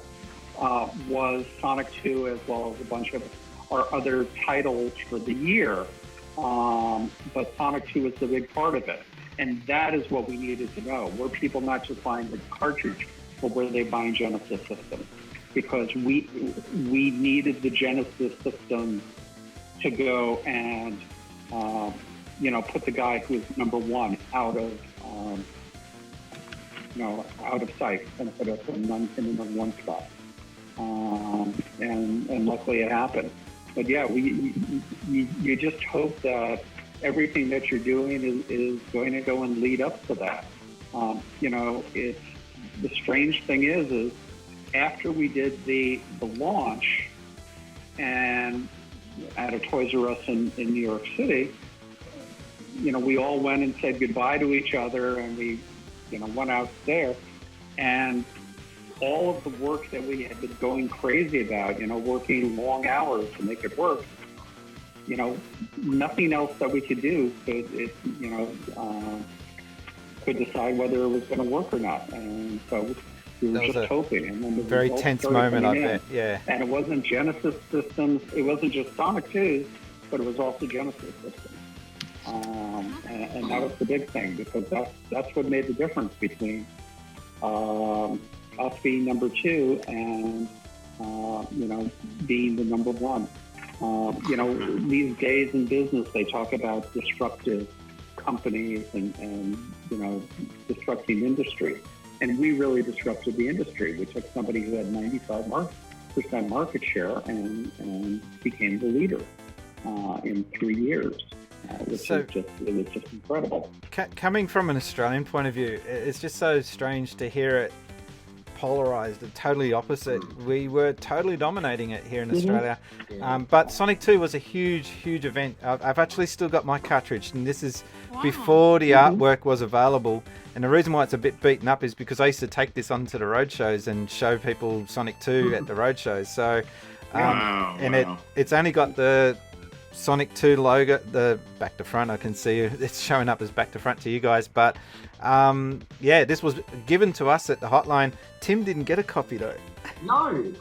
was Sonic 2, as well as a bunch of our other titles for the year. But Sonic 2 was the big part of it. And that is what we needed to know. Were people not just buying the cartridge, but were they buying Genesis systems? Because we needed the Genesis system to go and, put the guy who was number one out of sight and put us in the number one spot. And luckily it happened. But yeah, you just hope that everything that you're doing is going to go and lead up to that. It's the strange thing is after we did the launch and at a Toys R Us in New York City, we all went and said goodbye to each other, and we went out there, and all of the work that we had been going crazy about, working long hours to make it work, nothing else that we could do could decide whether it was going to work or not. And so we were just hoping. And then the very tense moment, I bet. Yeah. And it wasn't Genesis systems. It wasn't just Sonic 2, but it was also Genesis systems. And that was the big thing, because that's what made the difference between us being number 2 and being the number 1. These days in business, they talk about disruptive companies and disrupting industry, and we really disrupted the industry. We took somebody who had 95% market share and became the leader in 3 years. It was just incredible. Coming from an Australian point of view, it's just so strange to hear it polarized, totally opposite. We were totally dominating it here in Australia. But Sonic 2 was a huge, huge event. I've actually still got my cartridge, and this is before the artwork was available. And the reason why it's a bit beaten up is because I used to take this onto the road shows and show people Sonic 2 at the road shows. So, it's only got the Sonic 2 logo, the back to front. I can see it's showing up as back to front to you guys, but this was given to us at the hotline. Tim didn't get a copy though. No.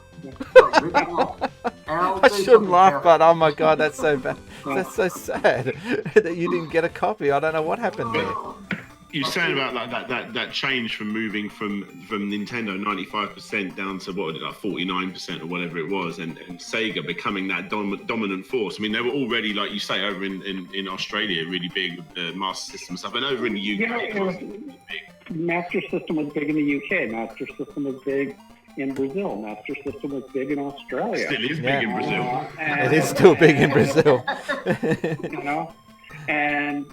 I shouldn't laugh, but oh my god, that's so bad. That's so sad that you didn't get a copy. I don't know what happened there. You're saying about that change from moving from Nintendo 95% down to what, like 49% or whatever it was, and Sega becoming that dominant force. I mean, they were already, like you say, over in Australia, really big with Master System stuff, and over in the UK. Master System was big in the UK. Master System was big in Brazil. Master System was big in Australia. Still is big in Brazil. It is still big in Brazil. And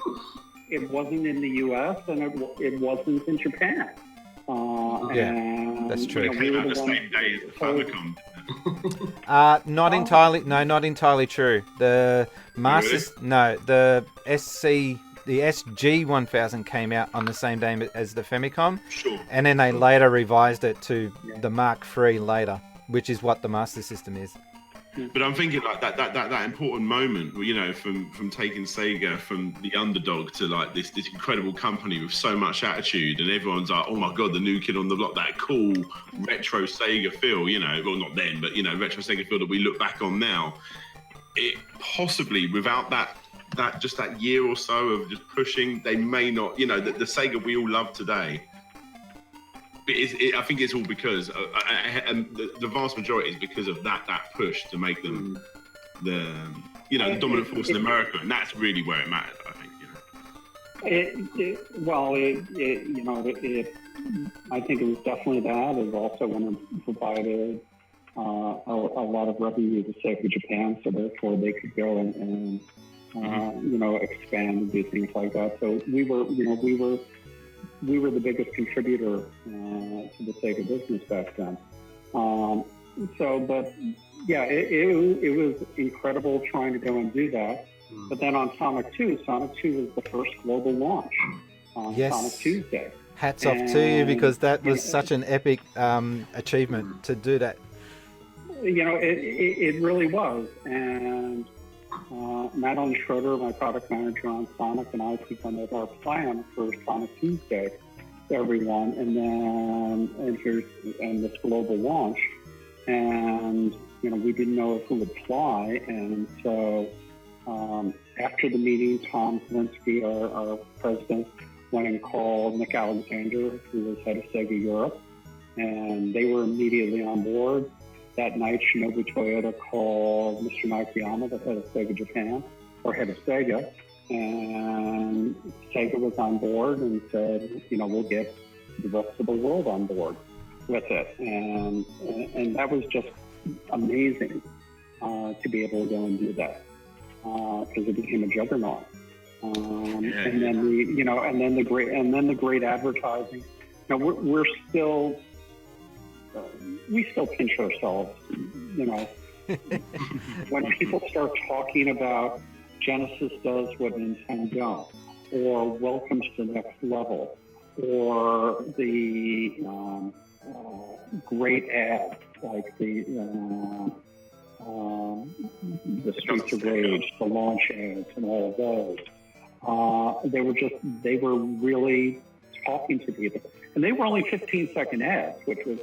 it wasn't in the US, and it wasn't in Japan. That's true. It came out the same day as the Famicom. Not entirely true. The the SG 1000 came out on the same day as the Famicom. Sure. And then they later revised it to the Mark III later, which is what the Master System is. But I'm thinking like that important moment, you know, from taking Sega from the underdog to like this incredible company with so much attitude, and everyone's like, oh my god, the new kid on the block, that cool retro Sega feel, you know, well not then, but you know, retro Sega feel that we look back on now. It possibly without that year or so of just pushing, they may not, you know, the Sega we all love today. I think it's all because, and the vast majority is because of that push to make them the dominant force in America, and that's really where it matters. I think. I think it was definitely that. It also when it provided a lot of revenue to Sega Japan, so therefore they could go and expand and do things like that. So we were the biggest contributor to the Sega business back then. It was incredible trying to go and do that. But then on Sonic 2 was the first global launch on Sonic Tuesday. Hats off to you, because that was such an epic achievement to do that. You know, it really was. And Madeline Schroeder, my product manager on Sonic, and I presented our plan for Sonic Tuesday to everyone, and this global launch, and we didn't know if it would fly, and so after the meeting, Tom Kalinske, our president, went and called Nick Alexander, who was head of Sega Europe, and they were immediately on board. That night, Shinobu Toyota called Mr. Nakayama, the head of Sega Japan, or head of Sega, and Sega was on board and said, we'll get the rest of the world on board with it. And that was just amazing to be able to go and do that, because it became a juggernaut. And then the great advertising. We're still. We still pinch ourselves, when people start talking about Genesis does what Nintendo don't, or Welcome to the Next Level, or the great ads like the Streets of Rage, the launch ads, and all of those. They were really talking to people. And they were only 15-second ads, which was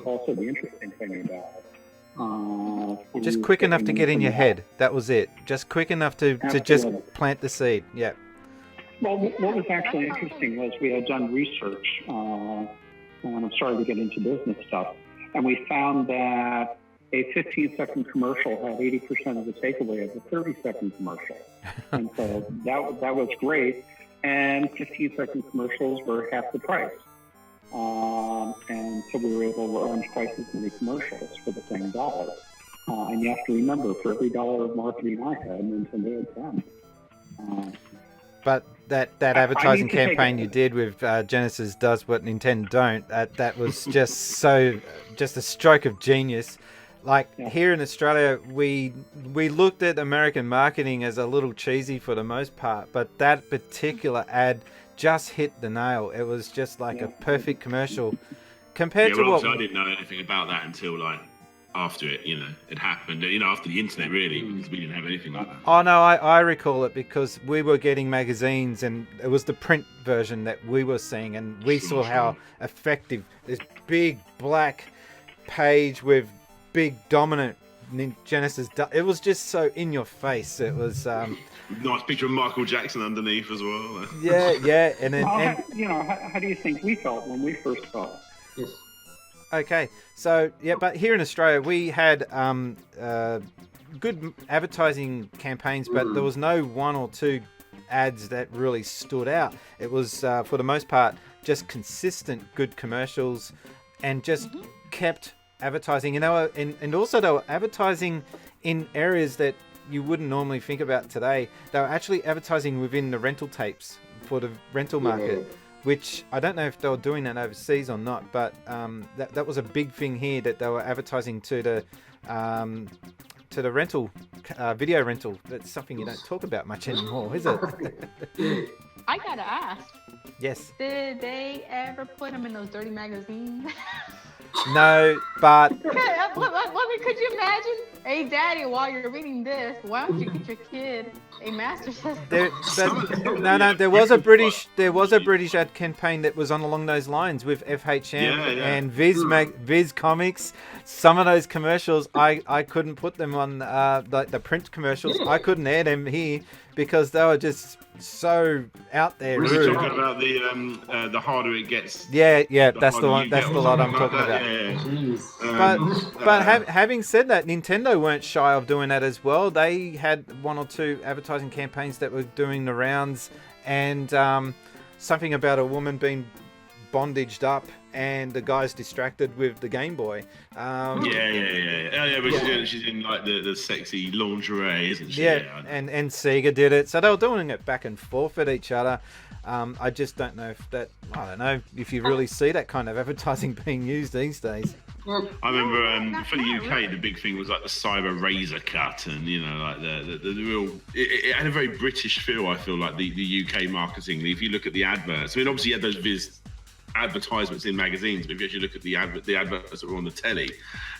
also the interesting thing about it. Just quick enough to get in your head. That was it. Just quick enough to just plant the seed. Yeah. Well, what was actually interesting was we had done research, and I'm sorry to get into business stuff, and we found that a 15-second commercial had 80% of the takeaway of a 30-second commercial. And so that was great. And 15-second commercials were half the price. And so we were able to run twice as many commercials for the same dollar. And you have to remember, for every dollar of marketing I had, Nintendo had 10. But that advertising campaign you did with Genesis does what Nintendo don't. That was just a stroke of genius. Like here in Australia, we looked at American marketing as a little cheesy for the most part, but that particular ad just hit the nail. It was just like a perfect commercial compared to what I didn't know anything about that until like after it happened, after the internet really, because we didn't have anything like that. Oh no, I recall it because we were getting magazines and it was the print version that we were seeing, and we saw how effective this big black page with big dominant Genesis. It was just so in your face. It was nice picture of Michael Jackson underneath as well. Yeah, and then how do you think we felt when we first saw it? Yes. Okay, so but here in Australia we had good advertising campaigns, but there was no one or two ads that really stood out. It was for the most part just consistent good commercials, and just kept advertising. And also they were advertising in areas that you wouldn't normally think about today. They were actually advertising within the rental tapes for the rental market. Which I don't know if they were doing that overseas or not, but that was a big thing here, that they were advertising to the rental, video rental. That's something you don't talk about much anymore, is it? I gotta ask. Yes. Did they ever put them in those dirty magazines? No, but... Could you imagine? Hey, Daddy, while you're reading this, why don't you get your kid a Master System? There was a British ad campaign that was along those lines with FHM and Viz Comics. Some of those commercials, I couldn't put them on like the print commercials. I couldn't air them here because they were just so out there. Were you talking about the harder it gets? Yeah, that's the one. That's the lot I'm talking about. But having said that, Nintendo weren't shy of doing that as well. They had one or two advertising campaigns that were doing the rounds, and something about a woman being bondaged up and the guy's distracted with the Game Boy. But she's in like the sexy lingerie, isn't she? And Sega did it, so they were doing it back and forth at each other. I just don't know if you really see that kind of advertising being used these days. I remember for the UK, the big thing was like the cyber razor cut, and like the real. It had a very British feel. I feel like the UK marketing. If you look at the adverts, I mean, obviously you had those Viz advertisements in magazines, but if you actually look at the adverts that were on the telly,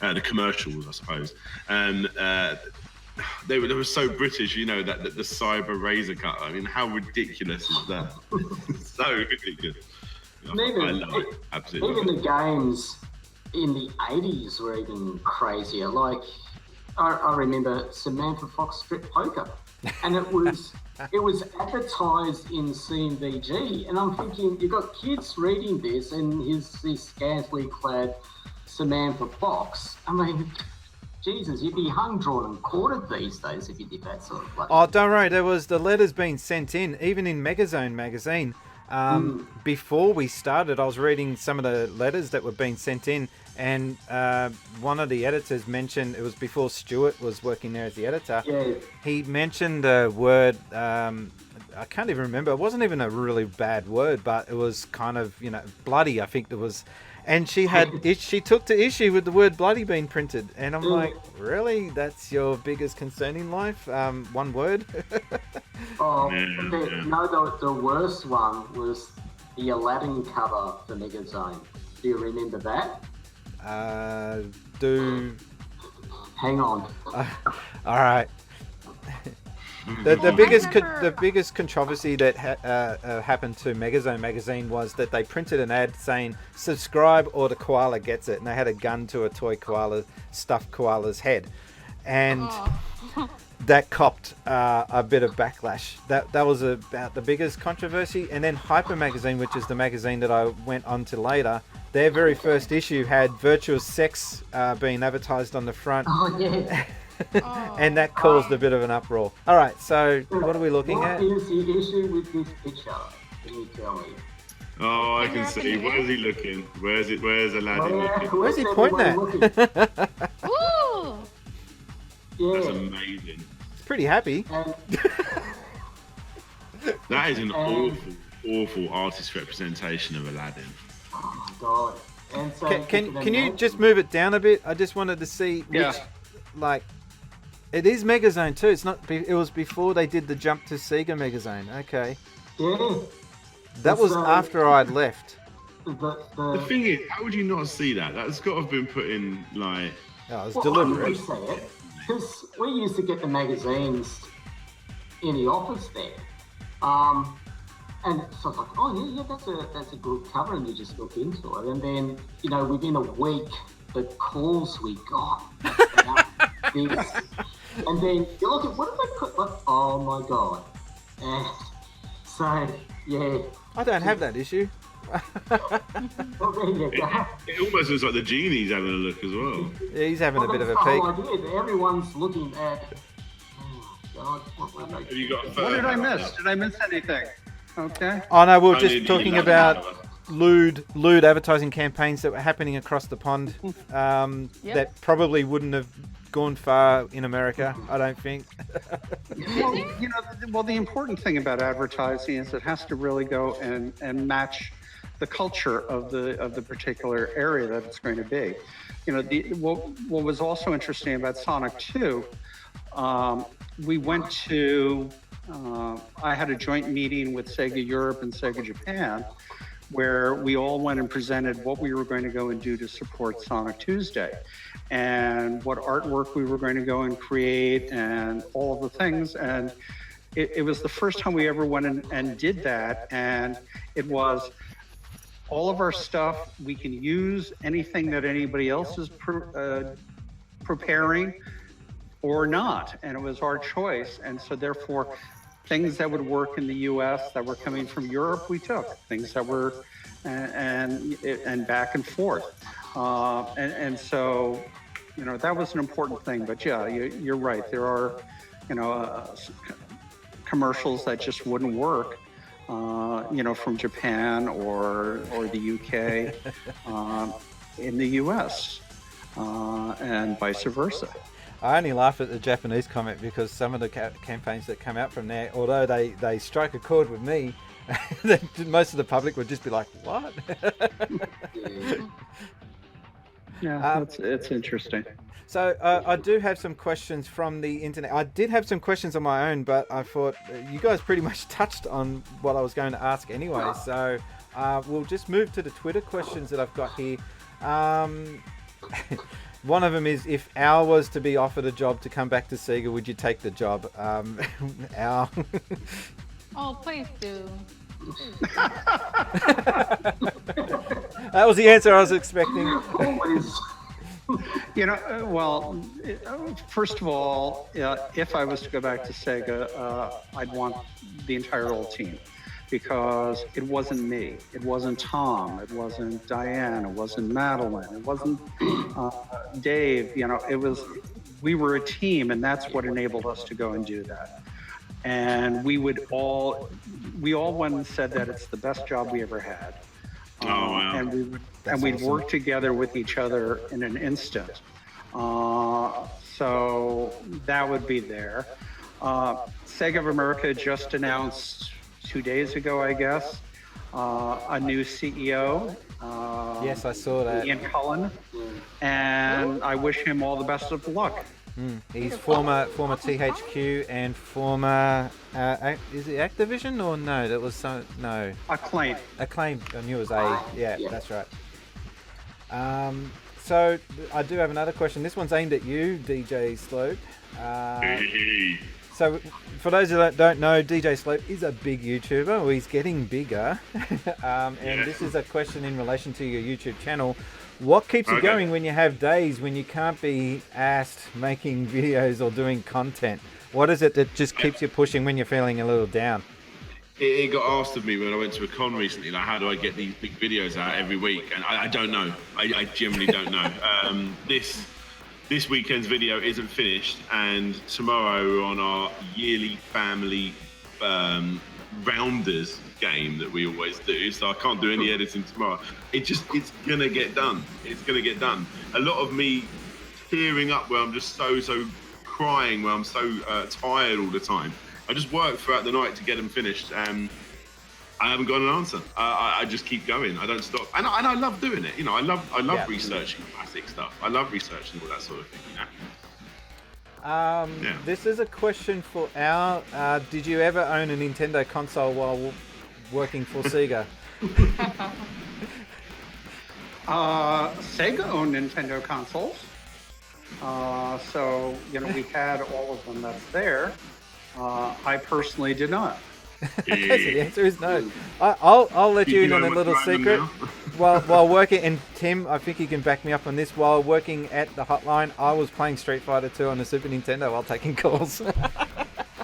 the commercials, I suppose, they were so British, that the cyber razor cut. I mean, how ridiculous is that? So ridiculous. I love it. Absolutely. Even the games in the 80s were even crazier. Like, I remember Samantha Fox Strip Poker, and it was advertised in CMVG, and I'm thinking, you've got kids reading this, and here's this scantily clad Samantha Fox. I mean, Jesus, you'd be hung, drawn, and quartered these days if you did that sort of. Oh, don't worry. There was the letters being sent in, even in Megazone magazine. Before we started, I was reading some of the letters that were being sent in, and one of the editors mentioned, it was before Stuart was working there as the editor. Yeah. He mentioned the word, I can't even remember. It wasn't even a really bad word, but it was kind of, bloody, I think there was. And she took to issue with the word bloody being printed. And I'm like, really? That's your biggest concern in life? One word? The worst one was the Aladdin cover for Megazone. Do you remember that? Hang on. All right. The biggest controversy that happened to Megazone magazine was that they printed an ad saying subscribe or the koala gets it, and they had a gun to a toy koala, stuffed koala's head, and that copped a bit of backlash. That was about the biggest controversy. And then Hyper magazine, which is the magazine that I went on to later, their very first issue had virtuous sex being advertised on the front. Oh yeah. And that caused a bit of an uproar. All right, so what are we looking at? What is the issue with this picture? Can you tell me? Oh, I can see. Where is he looking? Where's Aladdin looking? Where's he pointing at? Ooh! Yeah. That's amazing. It's pretty happy. That is an awful artist representation of Aladdin. Oh my god! And so Can you just move it down a bit? I just wanted to see which, like, it is Megazone too. It's not. It was before they did the jump to Sega Megazone. Okay. Yeah. That was after I'd left. The thing is, how would you not see that? That's got to have been put in, like... Oh, it was deliberate. I used to say it, because we used to get the magazines in the office there. And so I was like, oh yeah, that's a good cover, and you just look into it. And then, within a week, the calls we got about this. And then you look at, what did they put? Like, oh my god. And so, yeah. I don't have that issue. Well, there you go. It almost looks like the genie's having a look as well. Yeah, he's having a bit of a That's the peek. whole idea. Everyone's looking at. Oh God, Have you got What did I miss? Did I miss anything? Okay. Oh no, we were just talking about lewd advertising campaigns that were happening across the pond. That probably wouldn't have gone far in America, I don't think. Well, the important thing about advertising is it has to really go and match the culture of the particular area that it's going to be. What was also interesting about Sonic 2, we went to, I had a joint meeting with Sega Europe and Sega Japan, where we all went and presented what we were going to go and do to support Sonic Tuesday, and what artwork we were going to go and create, and all of the things. And it was the first time we ever went and did that, and it was all of our stuff. We can use anything that anybody else is preparing or not, and it was our choice. And so therefore, things that would work in the U.S. that were coming from Europe, we took. Things that were, and back and forth. And so, that was an important thing. But yeah, you're right. There are, commercials that just wouldn't work, from Japan or the UK in the U.S. And vice versa. I only laugh at the Japanese comment because some of the campaigns that come out from there, although they strike a chord with me, most of the public would just be like, what? Yeah, it's interesting. So I do have some questions from the internet. I did have some questions on my own, but I thought you guys pretty much touched on what I was going to ask anyway. So we'll just move to the Twitter questions that I've got here. One of them is, if Al was to be offered a job to come back to Sega, would you take the job? Al. Oh, please do. That was the answer I was expecting. First of all, if I was to go back to Sega, I'd want the entire old team, because it wasn't me, it wasn't Tom, it wasn't Diane, it wasn't Madeline, it wasn't Dave. We were a team, and that's what enabled us to go and do that. And we all went and said that it's the best job we ever had. Wow. And we'd work together with each other in an instant. So that would be there. Sega of America just announced 2 days ago, I guess, a new CEO. Yes, I saw that. Ian Cullen. And I wish him all the best of luck. He's former THQ and former is it Activision or no? That was no. Acclaim. I knew it was A. Yeah, that's right. So I do have another question. This one's aimed at you, DJ Slope. So for those that don't know, DJ Slope is a big YouTuber. Well, he's getting bigger. And this is a question in relation to your YouTube channel. What keeps you going when you have days when you can't be asked making videos or doing content? What is it that just keeps you pushing when you're feeling a little down? It got asked of me when I went to a con recently, like, how do I get these big videos out every week? And I don't know. I genuinely don't know. This weekend's video isn't finished, and tomorrow we're on our yearly family rounders game that we always do, so I can't do any editing tomorrow. It's gonna get done. It's gonna get done. A lot of me tearing up where I'm just so crying, where I'm so tired all the time, I just work throughout the night to get them finished, and I haven't got an answer. I just keep going. I don't stop, and I love doing it. You know, I love researching classic stuff. I love researching all that sort of thing. You know. This is a question for Al. Did you ever own a Nintendo console while working for Sega? Sega owned Nintendo consoles. So, you know, we had all of them that's there. I personally did not. The answer is no. I'll let you in on a little secret. While working, and Tim, I think you can back me up on this. While working at the hotline, I was playing Street Fighter 2 on the Super Nintendo while taking calls.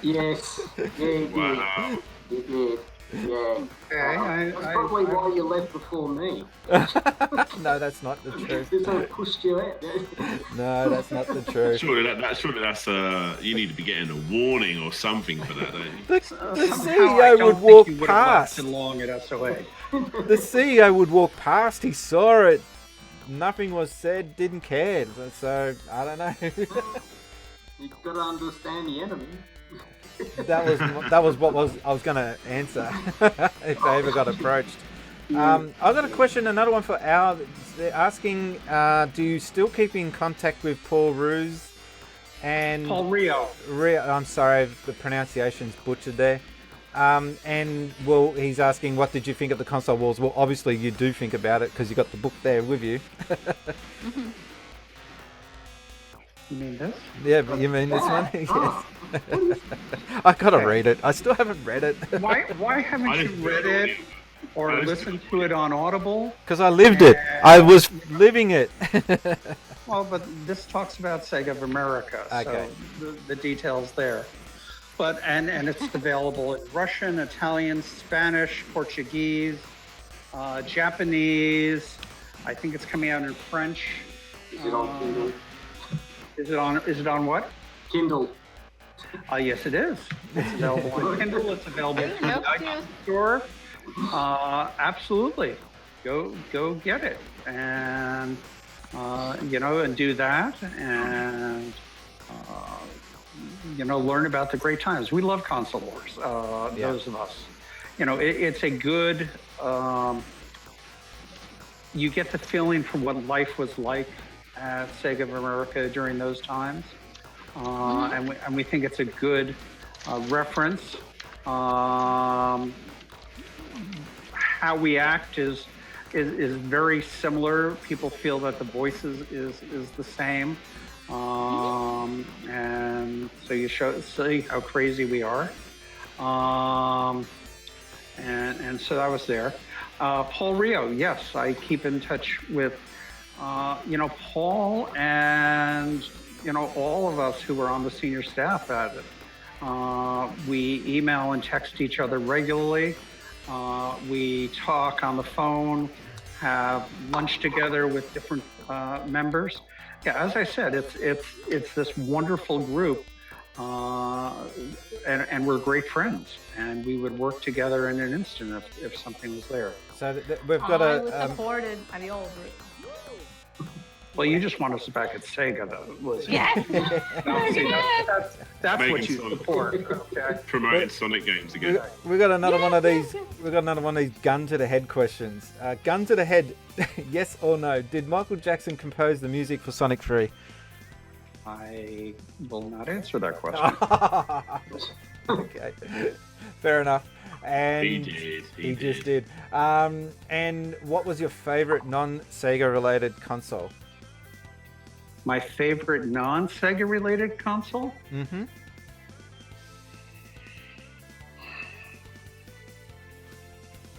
Yes. Yeah, Wow. you did. Yeah. Okay, That's probably why you left before me. No, that's not the truth. They sort of pushed you out. No, that's not the truth. Surely that's you need to be getting a warning or something for that, don't you? The Somehow I CEO don't would think walk you would have past. lasted long at SOA. The CEO would walk past. He saw it. Nothing was said. Didn't care. So I don't know. You've got to understand the enemy. That was what I was going to answer if I ever got approached. I've got a question, another one for Al. They're asking, do you still keep in contact with Paul Ruse and Paul Rio? I'm sorry, the pronunciation's butchered there. And well, he's asking, what did you think of the console wars? Well, obviously you do think about it because you got the book there with you. You mean this? Yeah, but you mean this one? Yes. I gotta read it. I still haven't read it. Why haven't you read it or listened to it on Audible? Because I lived it. I was living it. Well, but this talks about Sega of America, Okay. so the details there. But and it's available in Russian, Italian, Spanish, Portuguese, Japanese. I think it's coming out in French. Is it on Kindle? Is it on what? Kindle. Yes, it is. It's available on Kindle. It's available in the iTunes store. Absolutely, go get it, and and do that, and learn about the great times. We love console wars. Those of us, it's a good. You get the feeling from what life was like at Sega of America during those times. And we think it's a good reference. How we act is very similar. People feel that the voices is the same, and so you see how crazy we are. And so I was there. Paul Rio, yes, I keep in touch with Paul and all of us who were on the senior staff at it. We email and text each other regularly. We talk on the phone, have lunch together with different members. Yeah, as I said, it's this wonderful group, and we're great friends. And we would work together in an instant if something was there. So we've got I was supported by the old group. Well, you just want us back at Sega, though. Lizzie. Yes. That's Making what you Sonic. support. Okay. Promoting Sonic games again. we got another one of these. We got another one of these gun to the head questions. Gun to the head, yes or no? Did Michael Jackson compose the music for Sonic 3? I will not answer that question. Okay, fair enough. And He did. He just did. And what was your favorite non-Sega related console? My favorite non-Sega related console? Mm-hmm.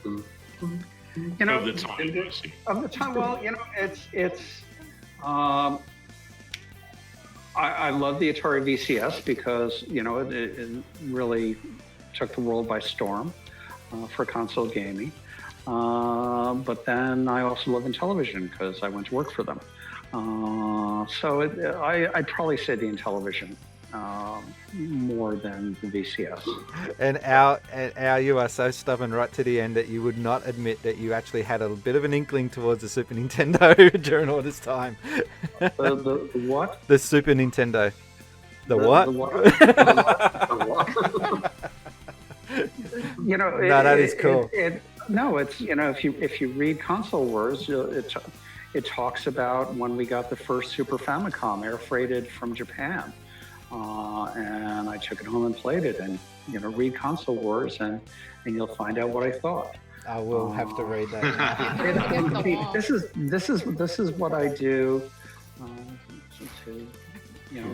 Of the time, actually. Of the time, well, I love the Atari VCS because, it really took the world by storm for console gaming. But then I also love Intellivision because I went to work for them. So I'd probably say the Intellivision more than the VCS. And Al, you are so stubborn right to the end that you would not admit that you actually had a bit of an inkling towards the Super Nintendo during all this time. The what? The Super Nintendo. The what? The what? know, that is cool. It's if you read Console Wars, it talks about when we got the first Super Famicom air freighted from Japan, and I took it home and played it, and read Console Wars, and you'll find out what I thought. I will have to read that. This is what I do to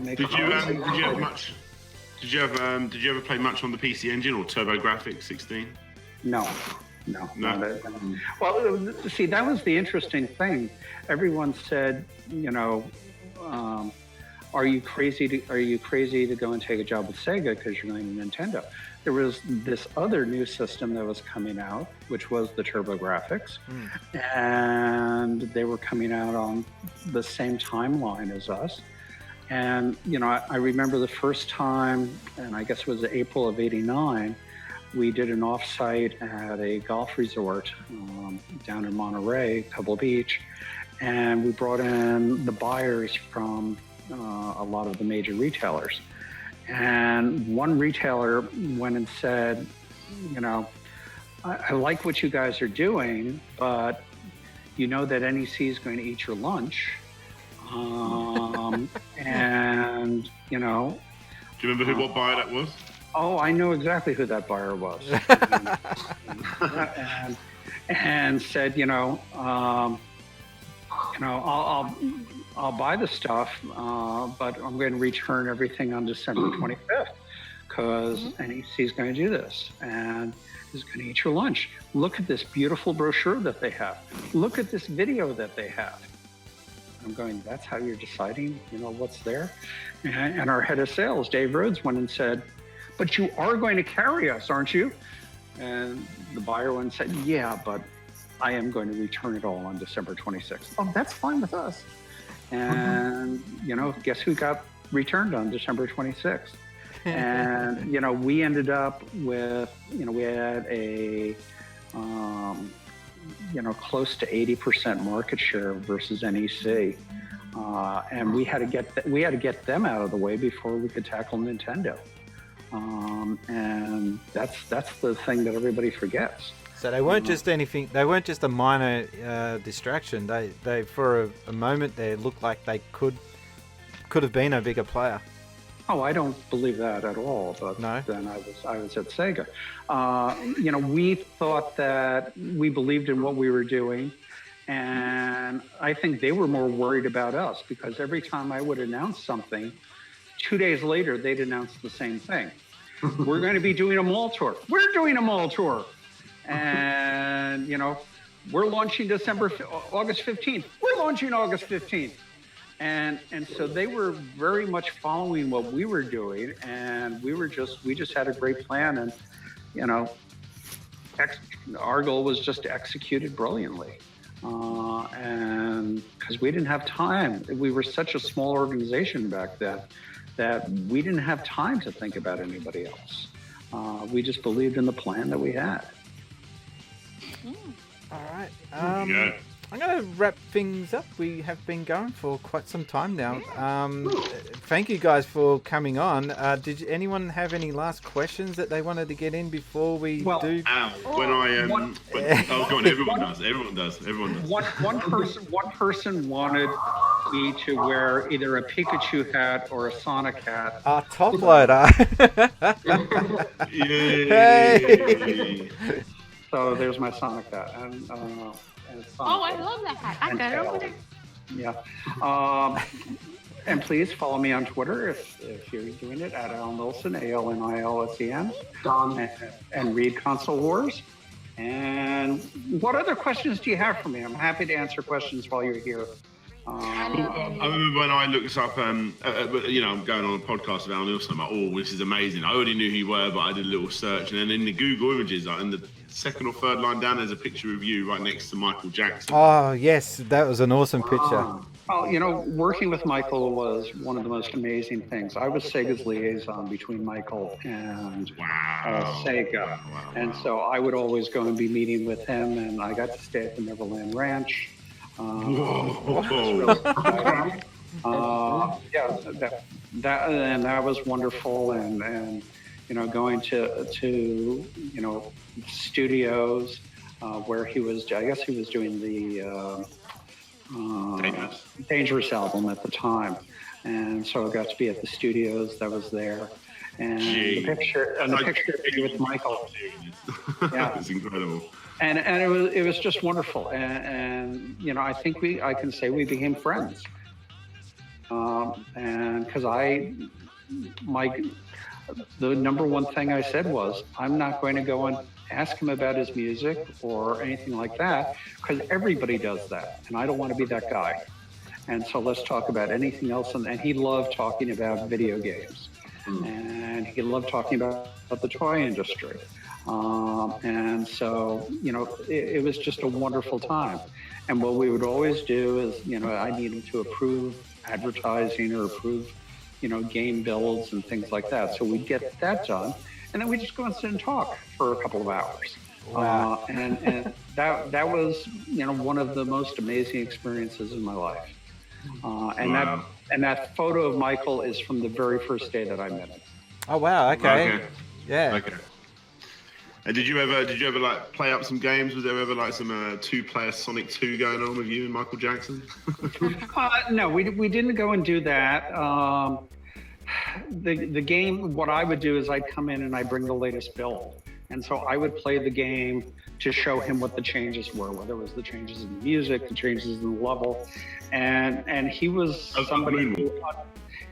make. Did you have much? Did you ever play much on the PC Engine or TurboGrafx 16? No. Well, see, that was the interesting thing. Everyone said, are you crazy to go and take a job with Sega because you're going to Nintendo? There was this other new system that was coming out, which was the TurboGrafx, and they were coming out on the same timeline as us. And, I remember the first time, and I guess it was April of '89, we did an offsite at a golf resort down in Monterey, Pebble Beach, and we brought in the buyers from a lot of the major retailers. And one retailer went and said, I like what you guys are doing, but you know that NEC is going to eat your lunch. And, Do you remember what buyer that was? Oh, I know exactly who that buyer was. and said, I'll buy the stuff, but I'm going to return everything on December 25th because NEC is going to do this and is going to eat your lunch. Look at this beautiful brochure that they have. Look at this video that they have. I'm going, that's how you're deciding, what's there? And our head of sales, Dave Rhodes, went and said, but you are going to carry us, aren't you? And the buyer went and said, yeah, but I am going to return it all on December 26th. Oh, that's fine with us. And, guess who got returned on December 26th? And, we ended up with, we had a, close to 80% market share versus NEC. And we had to get them out of the way before we could tackle Nintendo. And that's the thing that everybody forgets. So they weren't just anything. They weren't just a minor distraction. They for a moment there looked like they could have been a bigger player. Oh, I don't believe that at all. But no. Then I was at Sega. We thought that we believed in what we were doing, and I think they were more worried about us because every time I would announce something, 2 days later they'd announce the same thing. We're going to be doing a mall tour. We're doing a mall tour. And, we're launching August 15th. We're launching August 15th. And so they were very much following what we were doing. And we just had a great plan. And, our goal was just to execute it brilliantly. And because we didn't have time. We were such a small organization back then that we didn't have time to think about anybody else. We just believed in the plan that we had. All right. I'm going to wrap things up. We have been going for quite some time now. Thank you guys for coming on. Did anyone have any last questions that they wanted to get in before we do? Go on. Everyone does. One person wanted me to wear either a Pikachu hat or a Sonic hat. Top loader. Yay! So there's my Sonic hat. And I love that hat. I got it over there. Yeah. And please follow me on Twitter if you're doing it at Al Nilsen, ALNILSEN. And read Console Wars. And what other questions do you have for me? I'm happy to answer questions while you're here. I remember when I looked this up, I'm going on a podcast with Al Nilsen. I'm like, oh, this is amazing. I already knew who you were, but I did a little search. And then in the Google images, in the second or third line down, there's a picture of you right next to Michael Jackson. Oh, yes. That was an awesome picture. Well, working with Michael was one of the most amazing things. I was Sega's liaison between Michael and Sega. And so I would always go and be meeting with him, and I got to stay at the Neverland Ranch. That was wonderful, and going to studios where he was. I guess he was doing the Dangerous album at the time, and so I got to be at the studios that was there. And the picture of me with Michael. Yeah, it's incredible. And it was just wonderful. And I think I can say we became friends. And because the number one thing I said was, I'm not going to go and ask him about his music or anything like that, because everybody does that, and I don't want to be that guy. And so let's talk about anything else. And he loved talking about video games. And he loved talking about the toy industry. And so, it was just a wonderful time. And what we would always do is, I needed to approve advertising or approve, game builds and things like that. So we'd get that done. And then we'd just go and sit and talk for a couple of hours. Wow. And that was, one of the most amazing experiences in my life. And that photo of Michael is from the very first day that I met him. Oh wow! Okay. Yeah. Okay. And did you ever like play up some games? Was there ever like some 2-player Sonic 2 going on with you and Michael Jackson? No, we didn't go and do that. The game, what I would do is I'd come in and I'd bring the latest build. And so I would play the game to show him what the changes were, whether it was the changes in the music, the changes in the level. And he was somebody who,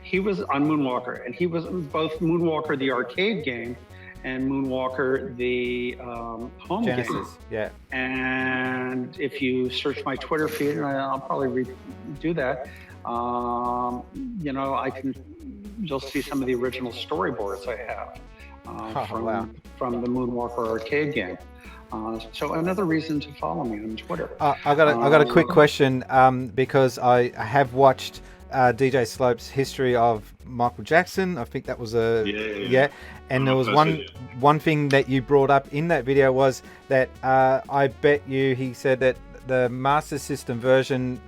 he was on Moonwalker, and he was both Moonwalker, the arcade game, and Moonwalker, the home Genesis, game. Yeah. And if you search my Twitter feed, and I'll probably do that, you'll see some of the original storyboards I have from the Moonwalker arcade game. So another reason to follow me on Twitter. I got a quick question because I have watched DJ Slope's history of Michael Jackson. I think that was and there was one thing that you brought up in that video was that I bet he said that the Master System version,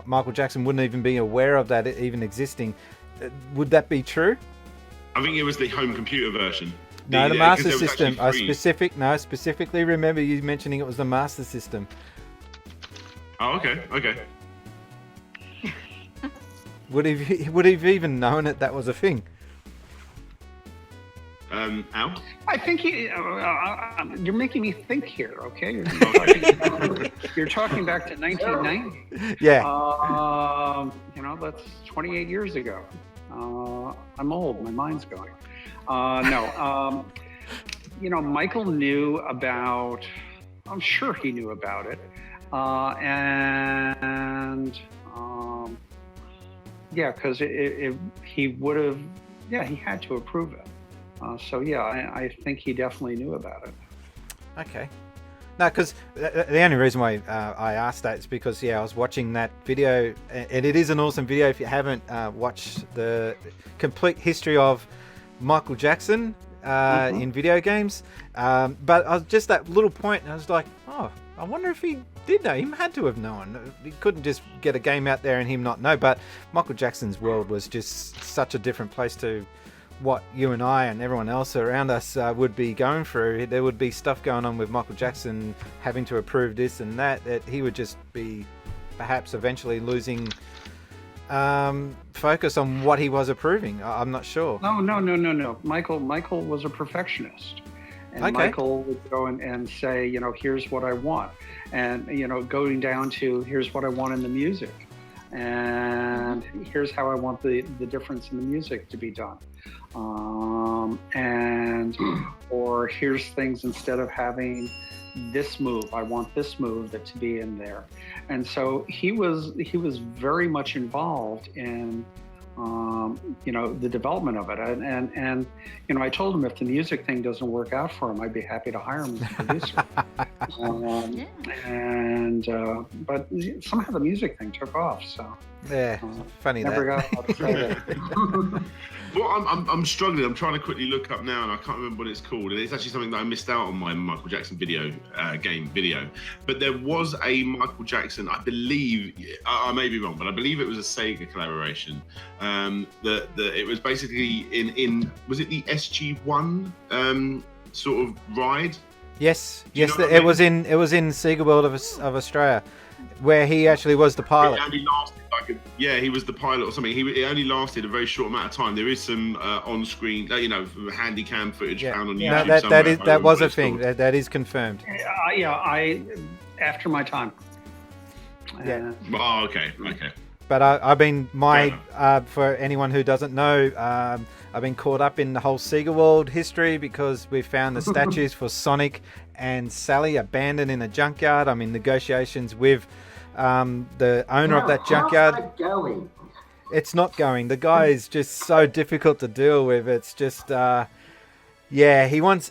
Michael Jackson wouldn't even be aware of that even existing. Would that be true? I think it was the home computer version. No, the Master System. I specifically remember you mentioning it was the Master System. Oh, okay. Would he have even known that was a thing? Al? I think you're making me think here. Okay, you're talking back to 1990. Yeah. That's 28 years ago. I'm old. My mind's going. No. Michael knew about. I'm sure he knew about it, because he would have. Yeah, he had to approve it. I think he definitely knew about it. Okay. No, because the only reason why I asked that is because, I was watching that video, and it is an awesome video if you haven't watched the complete history of Michael Jackson in video games. But I was just that little point, and I was like, oh, I wonder if he did know. He had to have known. He couldn't just get a game out there and him not know. But Michael Jackson's world was just such a different place to what you and I and everyone else around us would be going through. There would be stuff going on with Michael Jackson having to approve this and that he would just be perhaps eventually losing focus on what he was approving. I'm not sure. No. Michael was a perfectionist. And okay. Michael would go and say, here's what I want. And, going down to here's what I want in the music. And here's how I want the difference in the music to be done. Or here's things, instead of having this move, I want this move to be in there. And so he was very much involved in the development of it. And I told him if the music thing doesn't work out for him, I'd be happy to hire him as a producer. But somehow the music thing took off. So funny never that. got upset. Well, I'm struggling. I'm trying to quickly look up now, and I can't remember what it's called. And it's actually something that I missed out on my Michael Jackson game video. But there was a Michael Jackson, I believe, I may be wrong, but I believe it was a Sega collaboration. It was basically in was it the SG-1 sort of ride? Yes, it was in Sega World of Australia, where he actually was the pilot. It only lasted he was the pilot or something. It only lasted a very short amount of time. There is some on-screen, handy cam footage found on YouTube. That was a thing. That is confirmed. After my time. Yeah. Oh, okay. But I've been for anyone who doesn't know, I've been caught up in the whole Sega World history because we found the statues for Sonic and Sally abandoned in a junkyard. I'm in negotiations with the owner of that junkyard. How's that going? It's not going. The guy is just so difficult to deal with. It's just, he wants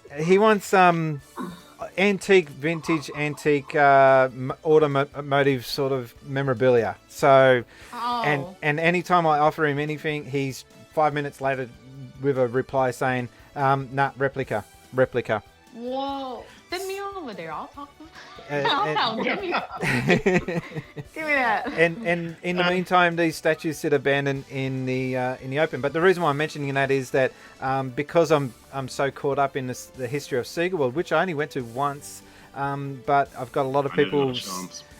vintage antique automotive sort of memorabilia. So, and anytime I offer him anything, he's 5 minutes later with a reply saying, nah, replica. Whoa. Send me over there. I'll talk to him. Give me that. And in the meantime, these statues sit abandoned in the open. But the reason why I'm mentioning that is that because I'm so caught up in the history of Sega World, which I only went to once, but I've got a lot of people.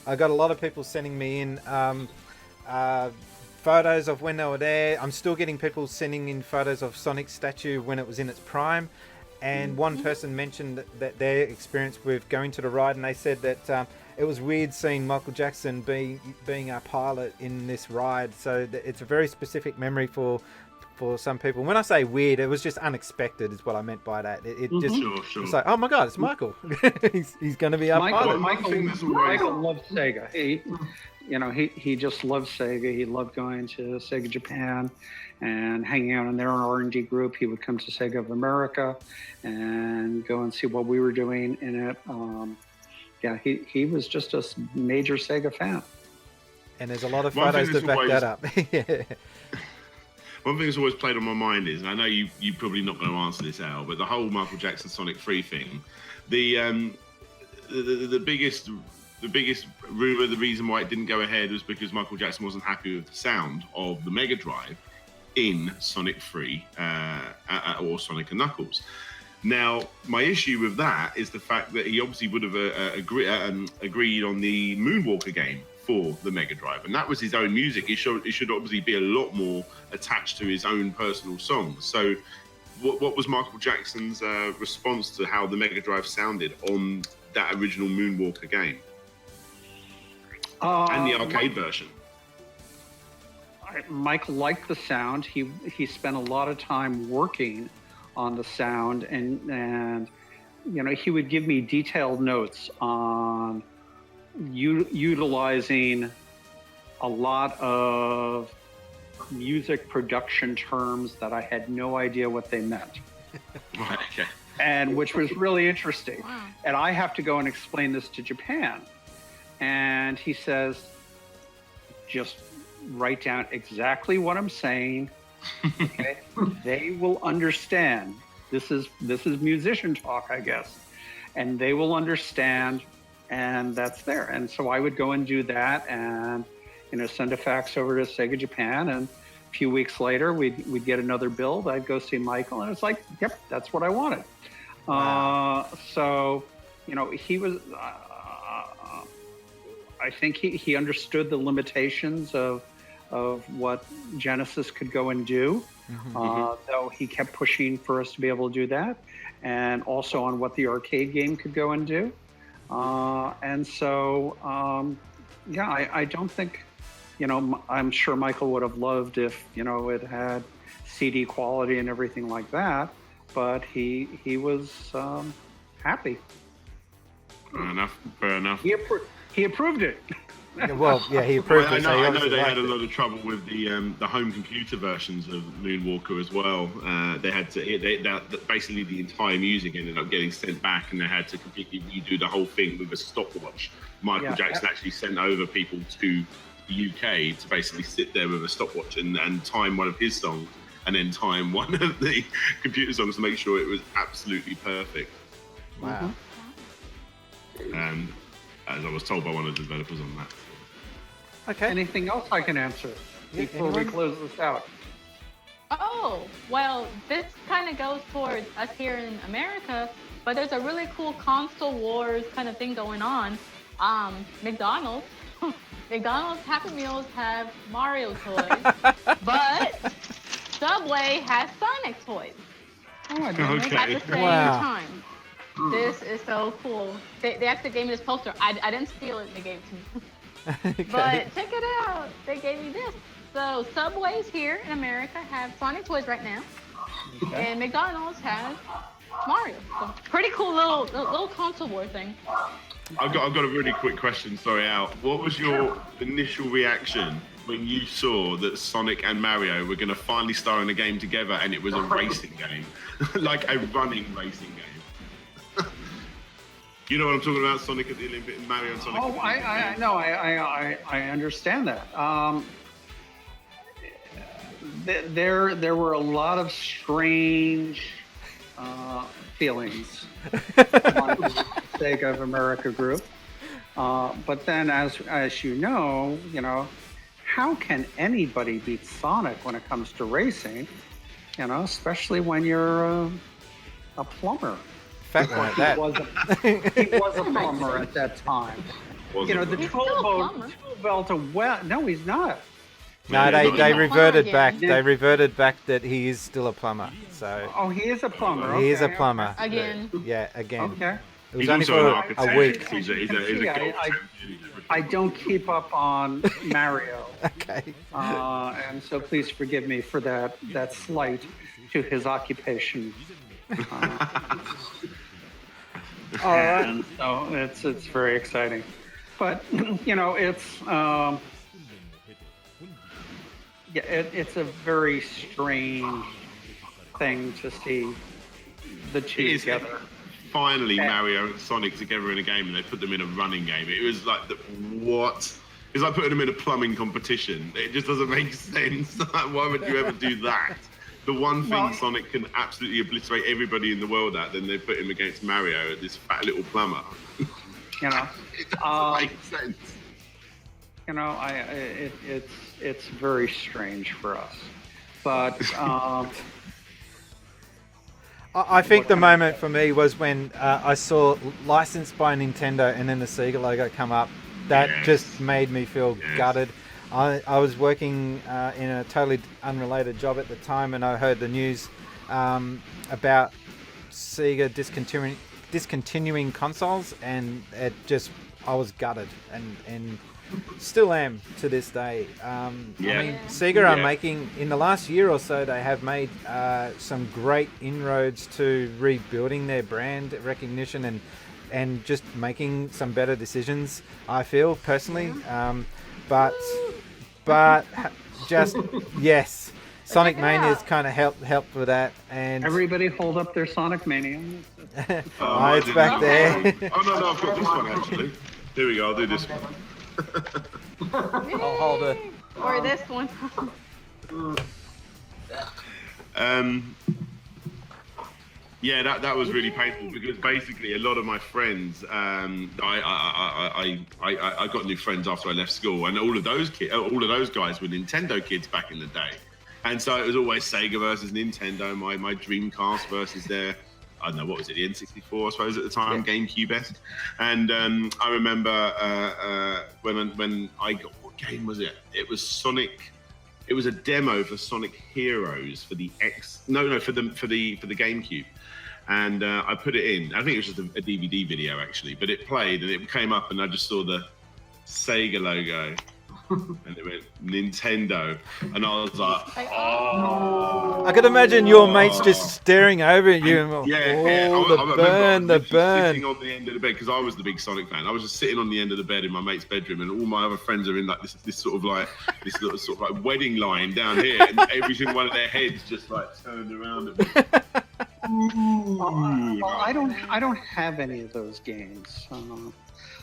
I've got a lot of people sending me in photos of when they were there. I'm still getting people sending in photos of Sonic's statue when it was in its prime. And one person mentioned that their experience with going to the ride, and they said that it was weird seeing Michael Jackson being a pilot in this ride. So it's a very specific memory for some people. When I say weird, it was just unexpected, is what I meant by that. It just Sure. It's like, oh my God, it's Michael. he's going to be our pilot. Michael loved Sega. He just loved Sega. He loved going to Sega Japan and hanging out in their own R&D group. He would come to Sega of America and go and see what we were doing in it. He was just a major Sega fan. And there's a lot of photos to back that up. One thing that's always played on my mind is, and I know you're probably not going to answer this, Al, but the whole Michael Jackson Sonic 3 thing, the biggest rumor, the reason why it didn't go ahead was because Michael Jackson wasn't happy with the sound of the Mega Drive in Sonic 3 or Sonic and Knuckles. Now, my issue with that is the fact that he obviously would have agreed on the Moonwalker game for the Mega Drive, and that was his own music. It should obviously be a lot more attached to his own personal songs. So what was Michael Jackson's response to how the Mega Drive sounded on that original Moonwalker game? And the arcade version. Mike liked the sound. He spent a lot of time working on the sound, and he would give me detailed notes on utilizing a lot of music production terms that I had no idea what they meant. Right, okay. And which was really interesting. Wow. And I have to go and explain this to Japan. And he says, just write down exactly what I'm saying. Okay? They will understand. This is musician talk, I guess. And they will understand, and that's there. And so I would go and do that and send a fax over to Sega Japan, and a few weeks later we'd get another build. I'd go see Michael, and it's like, yep, that's what I wanted. Wow. So he was I think he understood the limitations of what Genesis could go and do, though he kept pushing for us to be able to do that, and also on what the arcade game could go and do. And so, I don't think, I'm sure Michael would have loved if, it had CD quality and everything like that, but he was happy. Fair enough. He approved it. Well, yeah, he approved it. I know they had a lot of trouble with the home computer versions of Moonwalker as well. They had to basically the entire music ended up getting sent back, and they had to completely redo the whole thing with a stopwatch. Michael Jackson actually sent over people to the UK to basically sit there with a stopwatch and time one of his songs and then time one of the computer songs to make sure it was absolutely perfect. Wow. And as I was told by one of the developers on that. Okay. Anything else I can answer before we close this out? Oh, well, this kind of goes towards us here in America, but there's a really cool console wars kind of thing going on. McDonald's Happy Meals have Mario toys, but Subway has Sonic toys. Oh, I At the same time. This is so cool. They actually gave me this poster. I didn't steal it, they gave it to me. Okay. But check it out. They gave me this. So Subways here in America have Sonic toys right now. Okay. And McDonald's has Mario. So pretty cool little console war thing. I've got a really quick question. Sorry, Al. What was your initial reaction when you saw that Sonic and Mario were going to finally star in a game together, and it was a racing game, like a running racing game? You know what I'm talking about? Sonic at the Olympics, Mario and Sonic. Oh, I understand that. There were a lot of strange feelings among the Sega of America group. But then, as you know, how can anybody beat Sonic when it comes to racing? Especially when you're a plumber. Fact like that. He was a plumber at that time. The tool belt. No, he's not. No, they reverted back. They reverted back that he is still a plumber. So. Oh, he is a plumber. He is a plumber. Again. Yeah, again. Okay. It was only for a week. He's a I don't keep up on Mario. Okay. And so please forgive me for that slight to his occupation. And so it's very exciting. But it's a very strange thing to see the two together. Finally, Mario and Sonic together in a game, and they put them in a running game. It was like, what? It's like putting them in a plumbing competition. It just doesn't make sense. Why would you ever do that? The one thing Sonic can absolutely obliterate everybody in the world at, then they put him against Mario, this fat little plumber. It doesn't make sense. It's very strange for us, but I think the moment for me was when I saw licensed by Nintendo and then the Sega logo come up. That just made me feel gutted. I was working in a totally unrelated job at the time, and I heard the news about Sega discontinuing consoles, and I was gutted, and still am to this day. I mean, Sega are making, in the last year or so, they have made some great inroads to rebuilding their brand recognition and just making some better decisions, I feel, personally. But just, yes, Sonic Mania's kind of helped with that. And everybody hold up their Sonic Mania. It's back there. Oh, no, I've got this one, actually. Here we go, I'll do this one. I'll hold it. Or this one. That was really painful because basically a lot of my friends, I got new friends after I left school, and all of those guys were Nintendo kids back in the day, and so it was always Sega versus Nintendo, my Dreamcast versus their, I don't know, what was it, the N64, I suppose, at the time, GameCube-esque. And I remember when I got, what game was it? It was Sonic. It was a demo for Sonic Heroes for the for the GameCube. And I put it in. I think it was just a DVD video, actually. But it played, and it came up, and I just saw the Sega logo. And it went Nintendo, and I was like, oh. I could imagine your mates just staring over at you. The burn. Sitting on the end of the bed, because I was the big Sonic fan. I was just sitting on the end of the bed in my mate's bedroom, and all my other friends are in like this sort of like wedding line down here, and every single one of their heads just like turned around at me. I don't have any of those games.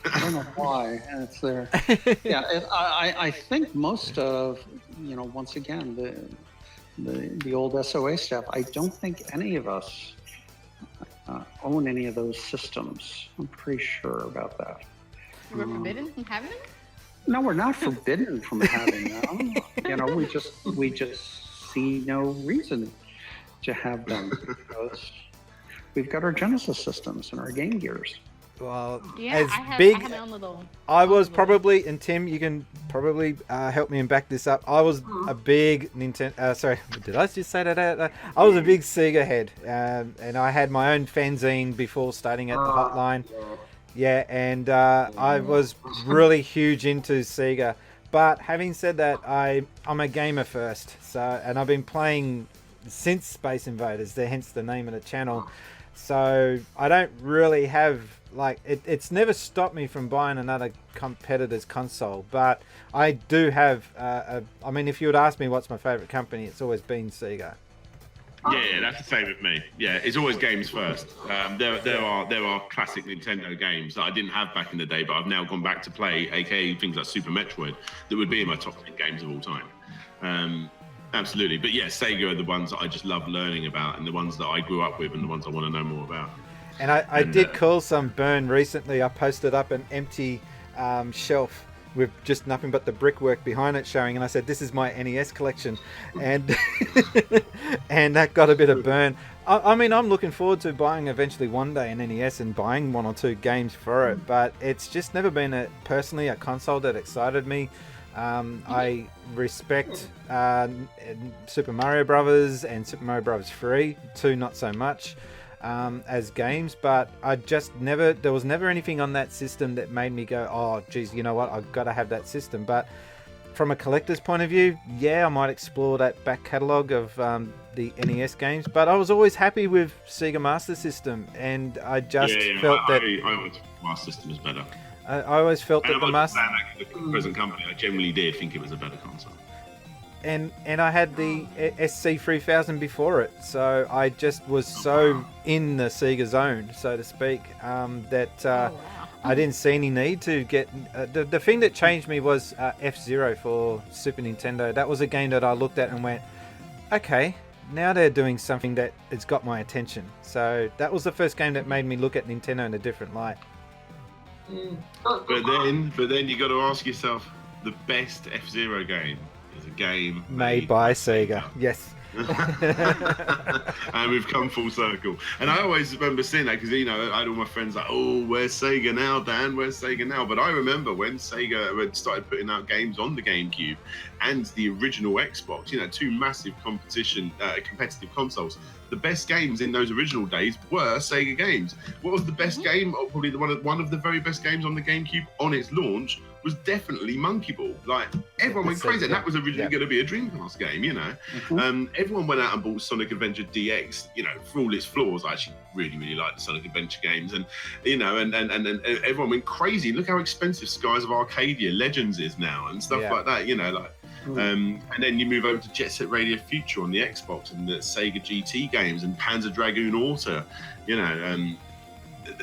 I don't know why it's there. I think most of, once again, the the old SOA stuff. I don't think any of us own any of those systems. I'm pretty sure about that. We're forbidden from having them? No, we're not forbidden from having them. We just see no reason to have them because we've got our Genesis systems and our Game Gears. Well, Yeah, as I have big, my own little. I was probably, and Tim, you can probably help me and back this up. I was a big Nintendo. Sorry, did I just say that? I was a big Sega head, and I had my own fanzine before starting at the Hotline. Yeah, and I was really huge into Sega. But having said that, I'm a gamer first. And I've been playing since Space Invaders. Hence the name of the channel. So I don't really have it's never stopped me from buying another competitor's console. But I do have. I mean, if you would ask me what's my favorite company, it's always been Sega. Yeah, that's the same with me. Yeah, it's always games first. There are classic Nintendo games that I didn't have back in the day, but I've now gone back to play, aka things like Super Metroid, that would be in my top 10 games of all time. Absolutely. But yeah, Sega are the ones that I just love learning about, and the ones that I grew up with, and the ones I want to know more about. And I did call some burn recently. I posted up an empty shelf with just nothing but the brickwork behind it showing, and I said, this is my NES collection, and and that got a bit of burn. I mean, I'm looking forward to buying eventually one day an NES and buying one or two games for it, but it's just never been personally a console that excited me. I respect Super Mario Brothers and Super Mario Brothers 3, 2 not so much. As games, but there was never anything on that system that made me go, oh geez, you know what, I've got to have that system. But from a collector's point of view, yeah, I might explore that back catalogue of the NES games, but I was always happy with Sega Master System, and I just felt that I always Master System is better. I always felt that the Master the present company, I generally did think it was a better console. And I had the SC3000 before it, so I just was so in the Sega zone, so to speak, that I didn't see any need to get... The thing that changed me was F-Zero for Super Nintendo. That was a game that I looked at and went, okay, now they're doing something that has got my attention. So that was the first game that made me look at Nintendo in a different light. But then you got to ask yourself, the best F-Zero game is a game made by Sega. Yes. And we've come full circle. And I always remember seeing that because, I had all my friends like, oh, where's Sega now, Dan? Where's Sega now? But I remember when Sega started putting out games on the GameCube and the original Xbox, two massive competitive consoles. The best games in those original days were Sega games. What was the best game? Or probably one of the very best games on the GameCube on its launch was definitely Monkey Ball. Like, everyone went crazy. And that was originally going to be a Dreamcast game, Mm-hmm. Everyone went out and bought Sonic Adventure DX, for all its flaws. I actually really, really like the Sonic Adventure games. And, and everyone went crazy. Look how expensive Skies of Arcadia Legends is now and stuff like that, and then you move over to Jet Set Radio Future on the Xbox and the Sega GT games and Panzer Dragoon Auto,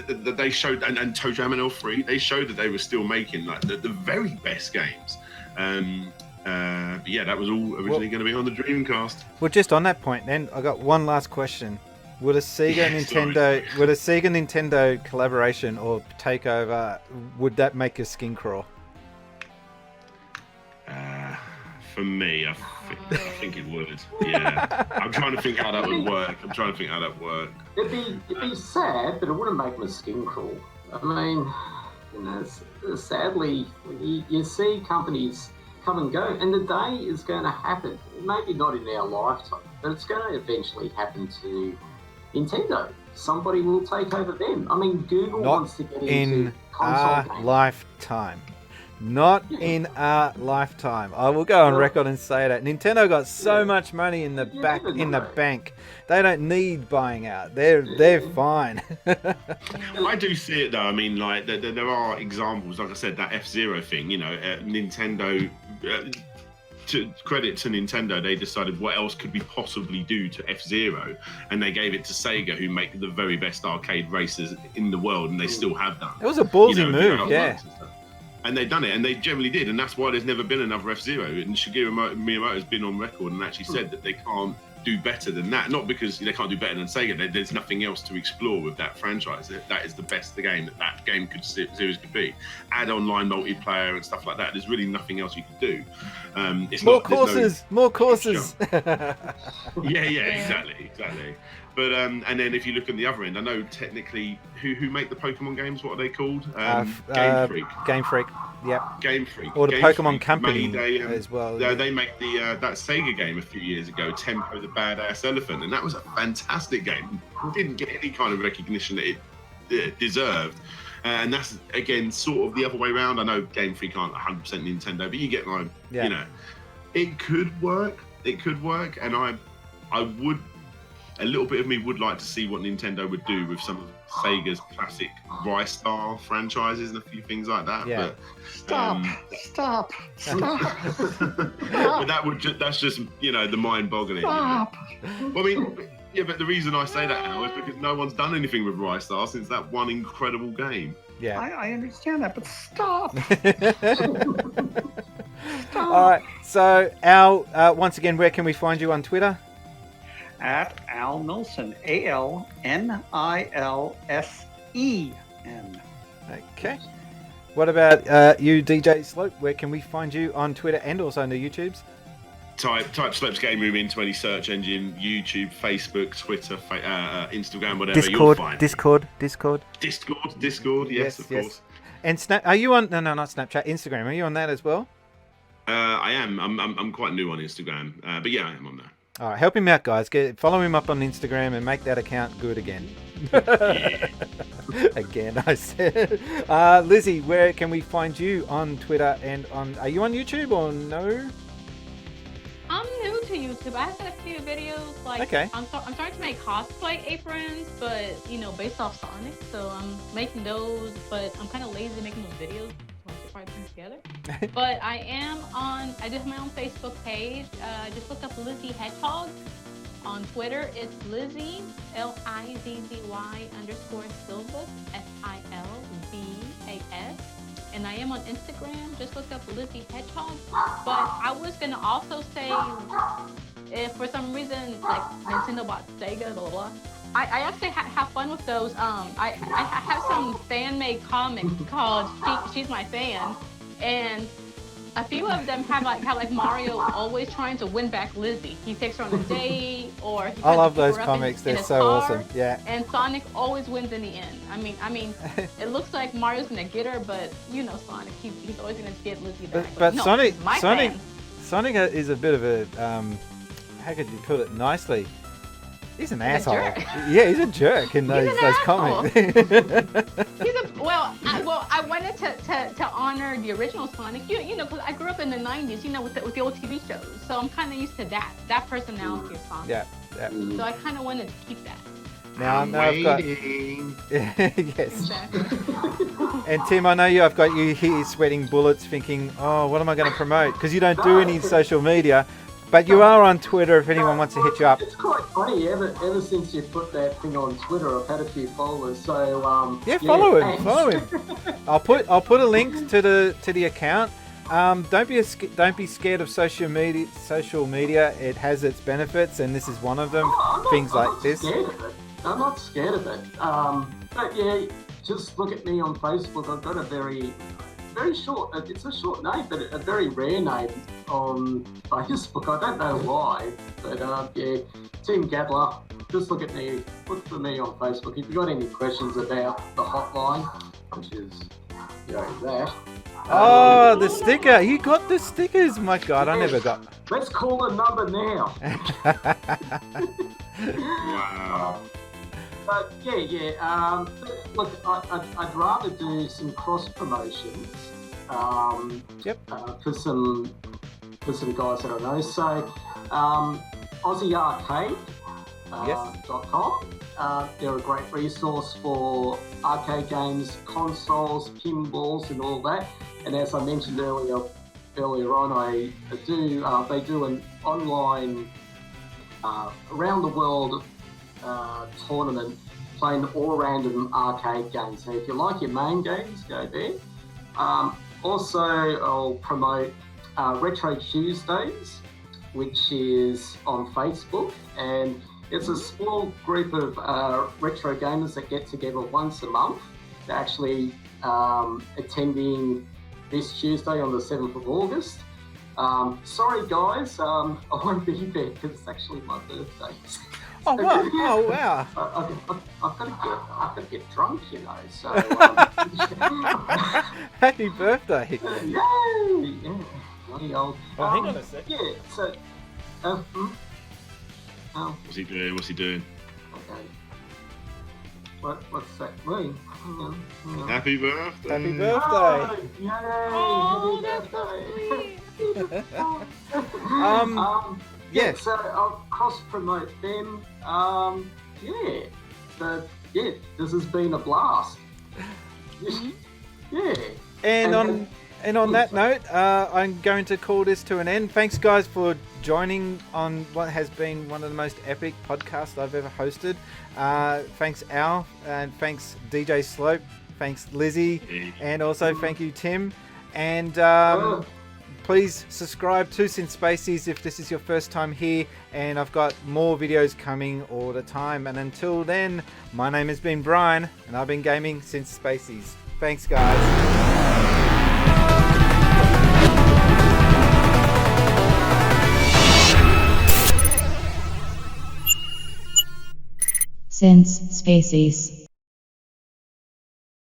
they showed, and Toe Jam and L3, they showed that they were still making like the very best games. But yeah, that was all originally going to be on the Dreamcast. Well, just on that point, then I got one last question: Would a Sega Nintendo collaboration or takeover, would that make your skin crawl? For me, I think it would. Yeah, I'm trying to think how that would work. It'd be sad, but it wouldn't make my skin crawl. I mean, sadly, you see companies come and go, and the day is going to happen. Maybe not in our lifetime, but it's going to eventually happen to Nintendo. Somebody will take over them. I mean, Google wants to get into console games. Lifetime. Not in our lifetime. I will go on record and say that Nintendo got so much money in the bank. They don't need buying out. They're fine. I do see it though. I mean, like there are examples. Like I said, that F-Zero thing. Nintendo. To credit to Nintendo, they decided what else could we possibly do to F-Zero, and they gave it to Sega, who make the very best arcade racers in the world, and they still have done. It was a ballsy move, yeah. And they've done it, and they generally did, and that's why there's never been another F-Zero. And Shigeru Miyamoto has been on record and actually said that they can't do better than that. Not because they can't do better than Sega. There's nothing else to explore with that franchise. That is the best the game that game series could be. Add online multiplayer and stuff like that. There's really nothing else you could do. It's more courses. Yeah, exactly. But and then if you look at the other end, I know technically who make the Pokemon games, what are they called? Game Freak. Game Freak. Yep. Game Freak. Or the Game Pokemon Freak Company as well. They make the that Sega game a few years ago, Tempo the Badass Elephant, and that was a fantastic game. It didn't get any kind of recognition that it deserved. And that's, again, sort of the other way around. I know Game Freak aren't 100% Nintendo, but you get my, you know, it could work. And I would, a little bit of me would like to see what Nintendo would do with some of Sega's classic Ristar franchises and a few things like that. Yeah. But Stop. But that's just, you know, the mind-boggling. Stop. Well, I mean, yeah, but the reason I say that now is because no one's done anything with Ristar since that one incredible game. Yeah. I understand that, but stop. All right. So, Al, once again, where can we find you on Twitter? At Al Nilsen, ALNILSEN. Okay. What about you, DJ Slope? Where can we find you on Twitter and also on the YouTubes? Type Slope's Game Room into any search engine: YouTube, Facebook, Twitter, Instagram, whatever. You'll find Discord. Yes, of course. And are you on? No, not Snapchat. Instagram. Are you on that as well? I am. I'm quite new on Instagram, but yeah, I am on there. All right, help him out, guys. Follow him up on Instagram and make that account good again. Yeah. Again, I said. Lizzie, where can we find you on Twitter and on? Are you on YouTube or no? I'm new to YouTube. I have got a few videos. Okay. I'm starting to make cosplay aprons, but based off Sonic. So I'm making those, but I'm kind of lazy making those videos. So I should probably put them together. But I do have my own Facebook page. Just look up Lizzie Hedgehog. On Twitter, it's Lizzie LIZZY_Silvas SILVAS. And I am on Instagram. Just look up Lizzie Hedgehog. But I was gonna also say, if for some reason like Nintendo bought Sega, blah blah, I actually have fun with those. I have some fan-made comics called She's My Fan, and a few of them have like Mario always trying to win back Lizzie. He takes her on a date, or he I love those comics. They're so awesome. Yeah. And Sonic always wins in the end. I mean, it looks like Mario's gonna get her, but Sonic, he's always gonna get Lizzie back. But no, Sonic is a bit of a how could you put it nicely? He's an asshole. Yeah, he's a jerk in those comics. I wanted to honor the original Sonic, because I grew up in the 90s, with the old TV shows. So I'm kind of used to that personality of Sonic. Yeah. So I kind of wanted to keep that. Now I've got yes. Exactly. And Tim, I know I've got you here sweating bullets, thinking, oh, what am I going to promote? Because you don't do any social media. But you are on Twitter if anyone wants to hit you up. It's quite funny. Ever since you put that thing on Twitter, I've had a few followers. So follow him. I'll put a link to the account. Don't be scared of social media. It has its benefits, and this is one of them. I'm not scared of it. But yeah, just look at me on Facebook. I've got a very short. It's a short name, but a very rare name on Facebook. I don't know why, but Tim Gadler. Just look at me. Look for me on Facebook. If you've got any questions about the hotline, which is that. Oh, the sticker! You got the stickers. My God, I never got. Let's call a number now. Wow. But look, I'd rather do some cross promotions. For some guys that I know. So, AussieArcade.com. They're a great resource for arcade games, consoles, pinballs, and all that. And as I mentioned earlier on, they do an online around the world tournament playing all random arcade games. So if you like your main games, go there. Also, I'll promote Retro Tuesdays, which is on Facebook, and it's a small group of retro gamers that get together once a month. They're actually attending this Tuesday on the 7th of August. Sorry guys, I won't be there because it's actually my birthday. Oh wow! Oh wow! I've got to get drunk, you know. So Happy birthday! Yay! Yeah, bloody old. Oh, hang on a sec. Yeah. So. What's he doing? Okay. What's that mean? Hang on. Happy birthday! Happy birthday! Oh, yay! Oh, Happy that's so birthday. sweet. Yes. So I'll cross-promote them. This has been a blast. Yeah. And on that note, I'm going to call this to an end. Thanks, guys, for joining on what has been one of the most epic podcasts I've ever hosted. Thanks, Al, and thanks, DJ Slope. Thanks, Lizzie, and also thank you, Tim. And please subscribe to Spacies if this is your first time here, and I've got more videos coming all the time. And until then, my name has been Brian, and I've been gaming since Spacies. Thanks, guys. Since Spacies.